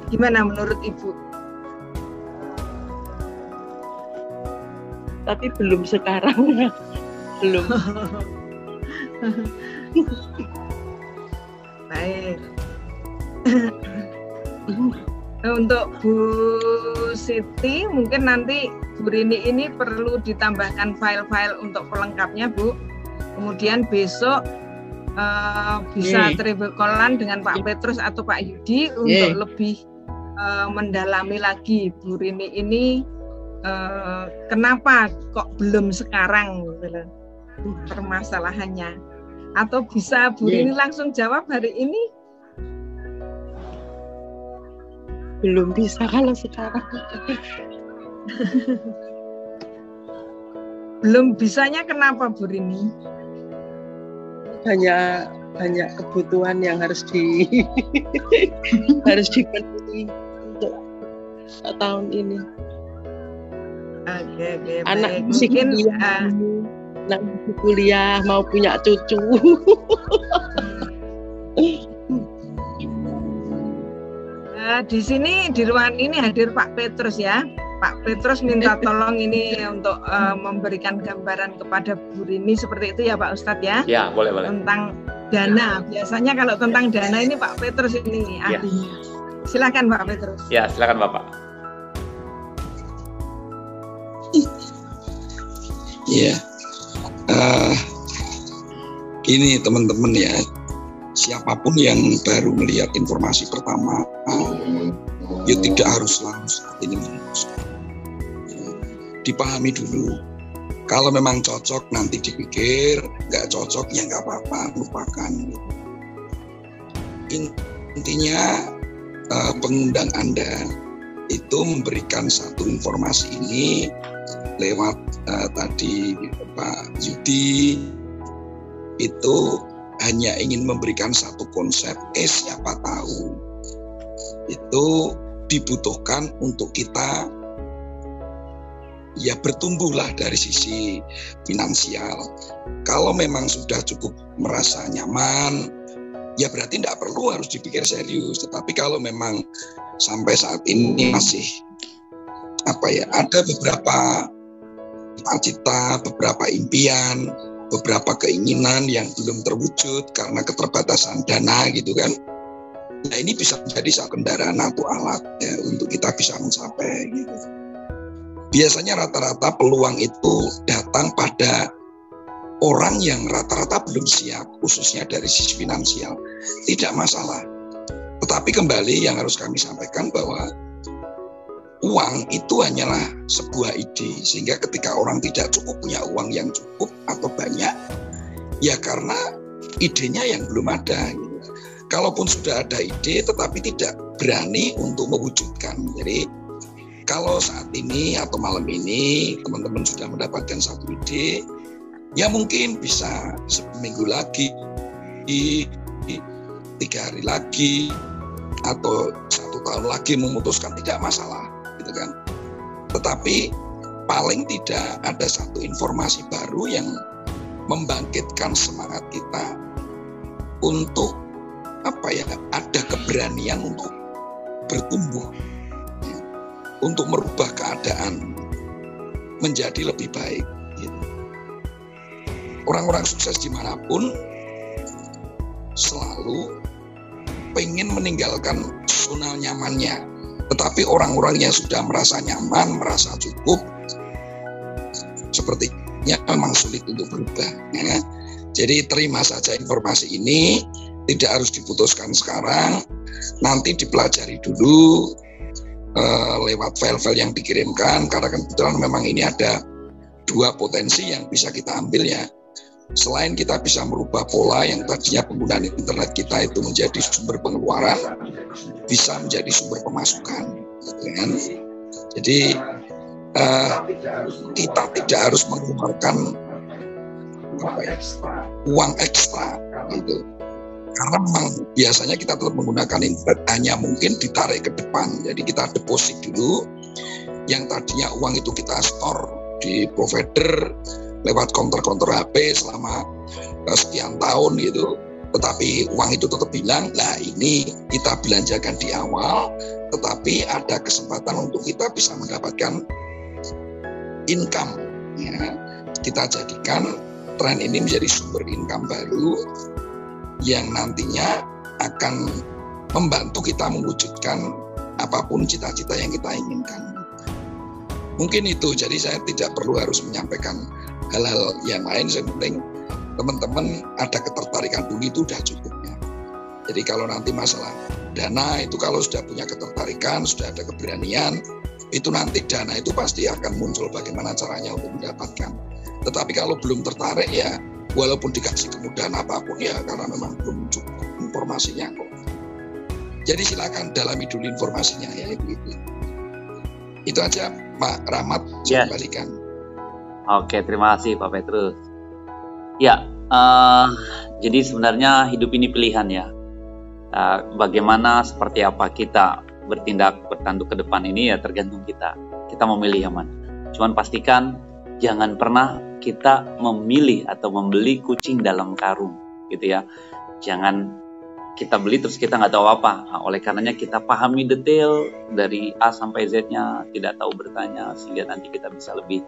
Speaker 3: Gimana menurut Ibu?
Speaker 6: Tapi belum sekarang. Belum.
Speaker 3: Baik. Untuk Bu Siti, mungkin nanti Bu Rini ini perlu ditambahkan file-file untuk pelengkapnya Bu. Kemudian besok bisa triple call-an dengan Pak Petrus atau Pak Yudi untuk lebih mendalami lagi Bu Rini ini kenapa kok belum sekarang gitu, permasalahannya. Atau bisa Bu Rini langsung jawab hari ini?
Speaker 6: Belum bisa kalau sekarang.
Speaker 3: Belum bisanya kenapa Bu Rini?
Speaker 6: Banyak kebutuhan yang harus harus dipenuhi untuk tahun ini.
Speaker 3: Oke,
Speaker 6: anak mungkin kuliah, mau punya cucu.
Speaker 3: Di sini di ruangan ini hadir Pak Petrus ya. Pak Petrus minta tolong ini untuk memberikan gambaran kepada Bu Rini seperti itu ya Pak Ustadz ya.
Speaker 2: Ya, boleh.
Speaker 3: Tentang dana. Biasanya kalau tentang dana ini Pak Petrus ini ahlinya. Silakan Pak Petrus.
Speaker 2: Ya, silakan Bapak.
Speaker 10: Ya. Gini teman-teman ya, siapapun yang baru melihat informasi pertama, ya tidak harus selalu saat ini memutuskan. Dipahami dulu. Kalau memang cocok nanti dipikir, nggak cocok ya nggak apa-apa, lupakan. Intinya pengundang Anda itu memberikan satu informasi ini lewat tadi Pak Yudi, itu hanya ingin memberikan satu konsep, siapa tahu itu dibutuhkan untuk kita ya bertumbuhlah dari sisi finansial. Kalau memang sudah cukup merasa nyaman, ya berarti tidak perlu harus dipikir serius. Tetapi kalau memang sampai saat ini masih ada beberapa cita-cita, beberapa impian, beberapa keinginan yang belum terwujud karena keterbatasan dana gitu kan. Nah ini bisa menjadi satu kendaraan atau alat ya, untuk kita bisa mencapai gitu. Biasanya rata-rata peluang itu datang pada orang yang rata-rata belum siap, khususnya dari sisi finansial. Tidak masalah. Tetapi kembali yang harus kami sampaikan bahwa uang itu hanyalah sebuah ide. Sehingga ketika orang tidak cukup punya uang yang cukup atau banyak, ya karena idenya yang belum ada. Gitu. Kalaupun sudah ada ide tetapi tidak berani untuk mewujudkan. Jadi kalau saat ini atau malam ini teman-teman sudah mendapatkan satu ide, ya mungkin bisa seminggu lagi, 3 hari lagi, atau 1 tahun lagi memutuskan, tidak masalah, gitu kan. Tetapi paling tidak ada satu informasi baru yang membangkitkan semangat kita untuk ada keberanian untuk bertumbuh, untuk merubah keadaan menjadi lebih baik. Gitu. Orang-orang sukses dimanapun selalu pengen meninggalkan zona nyamannya. Tetapi orang-orang yang sudah merasa nyaman, merasa cukup, sepertinya memang sulit untuk berubah. Ya. Jadi terima saja informasi ini, tidak harus diputuskan sekarang, nanti dipelajari dulu, lewat file-file yang dikirimkan, karena kebetulan memang ini ada 2 potensi yang bisa kita ambil ya. Selain kita bisa merubah pola yang tadinya penggunaan internet kita itu menjadi sumber pengeluaran, bisa menjadi sumber pemasukan. Kan? Jadi kita tidak harus mengeluarkan uang ekstra gitu. Karena memang biasanya kita tetap menggunakan internet, hanya mungkin ditarik ke depan. Jadi kita deposit dulu, yang tadinya uang itu kita store di provider lewat konter-konter HP selama sekian tahun gitu. Tetapi uang itu tetap hilang. Nah ini kita belanjakan di awal, tetapi ada kesempatan untuk kita bisa mendapatkan income. Ya. Kita jadikan tren ini menjadi sumber income baru yang nantinya akan membantu kita mewujudkan apapun cita-cita yang kita inginkan. Mungkin itu, jadi saya tidak perlu harus menyampaikan hal-hal yang lain, yang penting teman-teman ada ketertarikan dulu itu sudah cukupnya. Jadi kalau nanti masalah dana itu kalau sudah punya ketertarikan, sudah ada keberanian, itu nanti dana itu pasti akan muncul bagaimana caranya untuk mendapatkan. Tetapi kalau belum tertarik ya, walaupun dikasih kemudahan apapun ya karena memang belum cukup informasinya kok. Jadi silakan dalami dulu informasinya ya itu. Itu aja Pak Rahmat, saya kembalikan.
Speaker 2: Oke, terima kasih Pak Petrus. Ya, jadi sebenarnya hidup ini pilihan ya. Bagaimana seperti apa kita bertanduk ke depan ini ya tergantung kita. Kita memilih yang mana. Cuman pastikan jangan pernah kita memilih atau membeli kucing dalam karung gitu ya. Jangan kita beli terus kita nggak tahu apa. Nah, oleh karenanya kita pahami detail dari A sampai Z-nya, tidak tahu bertanya sehingga nanti kita bisa lebih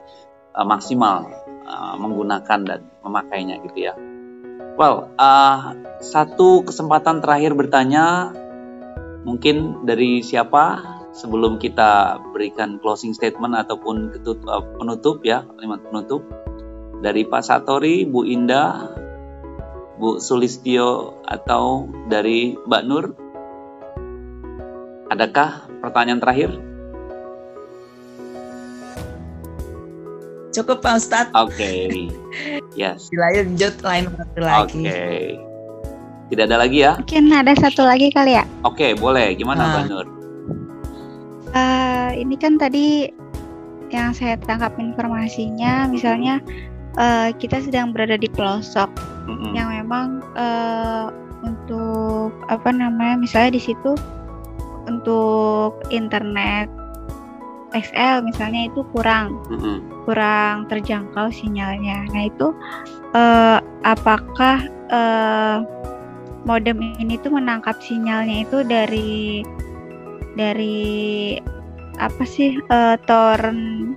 Speaker 2: maksimal menggunakan dan memakainya gitu ya. Well, satu kesempatan terakhir bertanya, mungkin dari siapa sebelum kita berikan closing statement ataupun penutup ya, kalimat penutup dari Pak Satori, Bu Indah, Bu Sulistyo atau dari Mbak Nur? Adakah pertanyaan terakhir?
Speaker 9: Cukup Pak Ustadz.
Speaker 2: Oke. Yes.
Speaker 9: Dilanjut lain waktu lagi.
Speaker 2: Oke. Tidak ada lagi ya?
Speaker 5: Mungkin ada satu lagi kali ya?
Speaker 2: Oke, boleh. Gimana Mbak Nur?
Speaker 5: Ini kan tadi yang saya tangkap informasinya, misalnya kita sedang berada di pelosok yang memang untuk misalnya di situ untuk internet XL misalnya itu kurang terjangkau sinyalnya. Nah itu apakah modem ini tuh menangkap sinyalnya itu dari apa sih torrent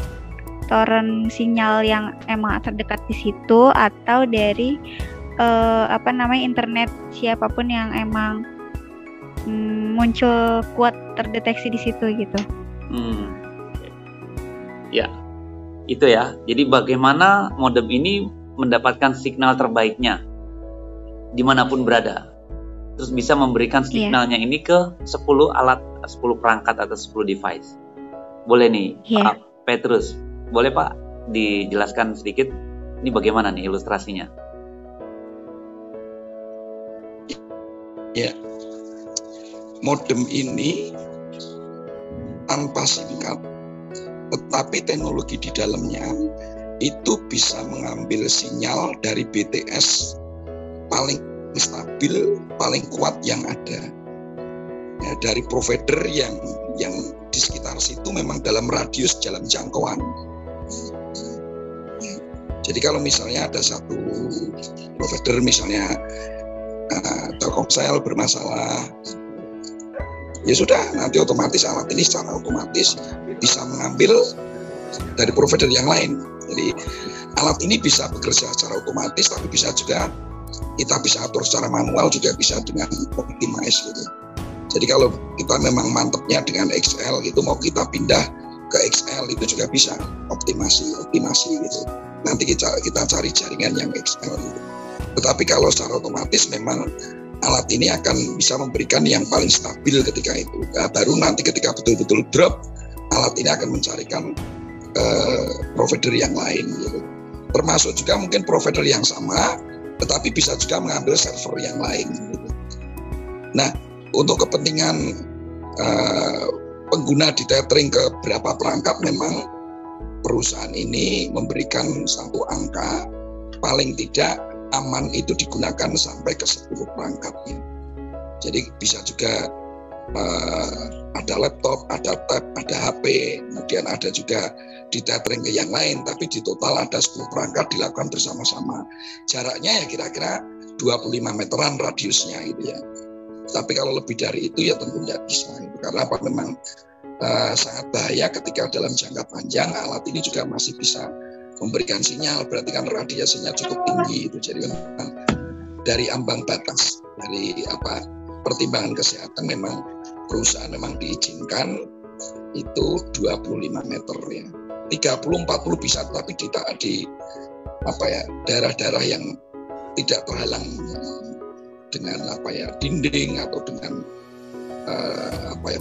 Speaker 5: sinyal yang emang terdekat di situ, atau dari internet siapapun yang emang muncul kuat terdeteksi di situ gitu.
Speaker 2: Ya, itu ya. Jadi bagaimana modem ini mendapatkan signal terbaiknya dimanapun berada, terus bisa memberikan signalnya ini ke 10 perangkat atau 10 device. Boleh nih, Pak Petrus, boleh Pak dijelaskan sedikit ini bagaimana nih ilustrasinya?
Speaker 10: Ya, modem ini tanpa SIM card, tetapi teknologi di dalamnya itu bisa mengambil sinyal dari BTS paling stabil, paling kuat yang ada. Ya, dari provider yang di sekitar situ memang dalam radius jalan jangkauan. Jadi kalau misalnya ada satu provider, misalnya Telkomsel bermasalah, ya sudah, nanti otomatis alat ini secara otomatis bisa mengambil dari provider yang lain. Jadi alat ini bisa bekerja secara otomatis, tapi bisa juga kita bisa atur secara manual, juga bisa dengan optimize gitu. Jadi kalau kita memang mantepnya dengan XL gitu, mau kita pindah ke XL itu juga bisa optimasi gitu. Nanti kita cari jaringan yang XL gitu. Tetapi kalau secara otomatis memang alat ini akan bisa memberikan yang paling stabil ketika itu. Nah, baru nanti ketika betul-betul drop, alat ini akan mencarikan provider yang lain gitu. Termasuk juga mungkin provider yang sama, tetapi bisa juga mengambil server yang lain gitu. Nah, untuk kepentingan pengguna ditethering ke berapa perangkat, memang perusahaan ini memberikan satu angka paling tidak aman itu digunakan sampai ke 10 perangkatnya. Jadi bisa juga ada laptop, ada tab, ada HP, kemudian ada juga ditethering ke yang lain, tapi di total ada 10 perangkat dilakukan bersama-sama. Jaraknya ya kira-kira 25 meteran radiusnya gitu ya. Tapi kalau lebih dari itu ya tentu tidak bisa. Karena apa, memang sangat bahaya ketika dalam jangka panjang alat ini juga masih bisa memberikan sinyal, berarti kan radiasinya cukup tinggi itu. Jadi memang dari ambang batas, dari pertimbangan kesehatan, memang perusahaan memang diizinkan itu 25 meter ya. 30-40 bisa, tapi di daerah-daerah yang tidak terhalang dengan dinding atau dengan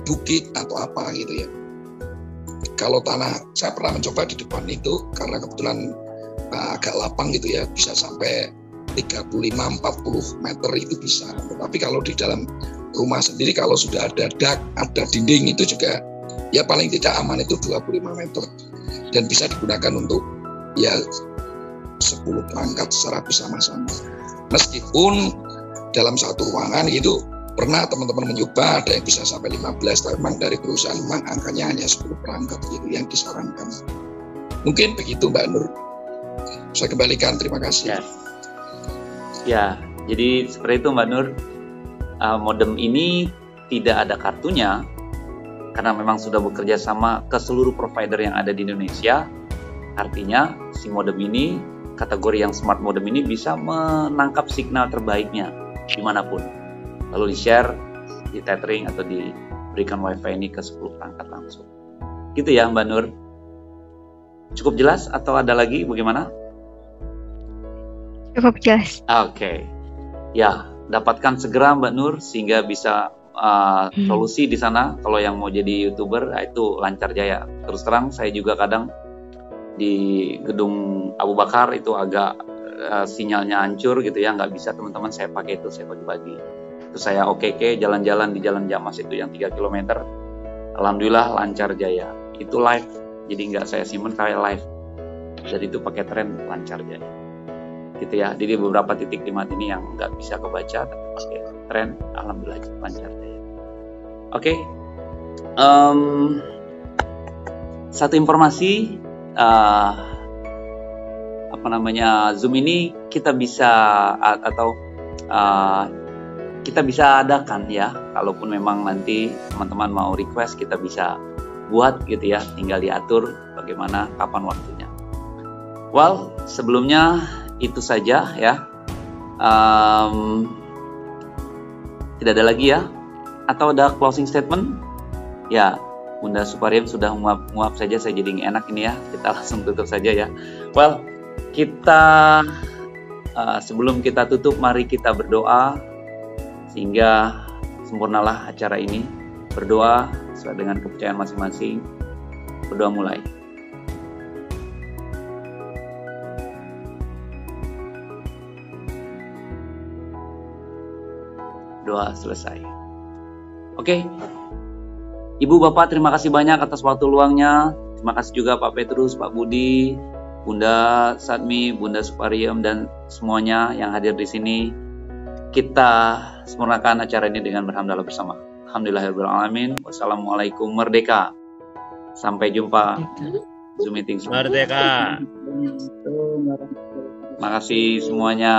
Speaker 10: bukit atau apa gitu ya. Kalau tanah, saya pernah mencoba di depan itu karena kebetulan agak lapang gitu ya, bisa sampai 35-40 meter itu bisa. Tetapi kalau di dalam rumah sendiri, kalau sudah ada dak, ada dinding, itu juga ya paling tidak aman itu 25 meter. Dan bisa digunakan untuk ya 10 perangkat secara bersama-sama. Meskipun dalam satu ruangan itu pernah teman-teman mencoba ada yang bisa sampai 15, tapi memang dari perusahaan memang angkanya hanya 10 perangkat gitu yang disarankan. Mungkin begitu Mbak Nur. Saya kembalikan, terima kasih.
Speaker 2: Ya, jadi seperti itu Mbak Nur. Modem ini tidak ada kartunya karena memang sudah bekerja sama ke seluruh provider yang ada di Indonesia. Artinya si modem ini, kategori yang smart modem ini bisa menangkap signal terbaiknya dimanapun, lalu di-share, di-tethering atau diberikan wifi ini ke 10 perangkat langsung. Gitu ya Mbak Nur. Cukup jelas atau ada lagi bagaimana?
Speaker 5: Cukup jelas.
Speaker 2: Oke. ya dapatkan segera Mbak Nur sehingga bisa solusi di sana. Kalau yang mau jadi YouTuber itu lancar jaya. Terus terang saya juga kadang di gedung Abu Bakar itu agak sinyalnya hancur gitu ya, nggak bisa teman-teman saya pakai itu, saya bagi-bagi. Terus saya jalan-jalan di Jalan Jamas itu yang 3 km. Alhamdulillah lancar jaya. Itu live, jadi nggak saya simpen kayak live. Jadi itu pakai tren lancar jaya. Gitu ya. Jadi beberapa titik di Madinah yang nggak bisa kebaca tapi pakai tren, alhamdulillah lancar jaya. Oke. Satu informasi, Zoom ini kita bisa kita bisa adakan ya, kalaupun memang nanti teman-teman mau request kita bisa buat gitu ya, tinggal diatur bagaimana kapan waktunya. Well, sebelumnya itu saja ya. Tidak ada lagi ya, atau ada closing statement ya? Bunda Supariem sudah menguap saja, saya jadi nggak enak ini ya, kita langsung tutup saja ya. Well, kita sebelum kita tutup, mari kita berdoa sehingga sempurnalah acara ini. Berdoa sesuai dengan kepercayaan masing-masing. Berdoa mulai. Doa selesai. Oke. Ibu Bapak terima kasih banyak atas waktu luangnya. Terima kasih juga Pak Petrus, Pak Budi, Bunda Sadmi, Bunda Supariem dan semuanya yang hadir di sini. Kita sempurnakan acara ini dengan berhamdalah bersama. Alhamdulillahirrahmanirrahim. Wassalamualaikum, merdeka. Sampai jumpa Zoom meeting semua.
Speaker 8: Merdeka.
Speaker 2: Terima kasih semuanya.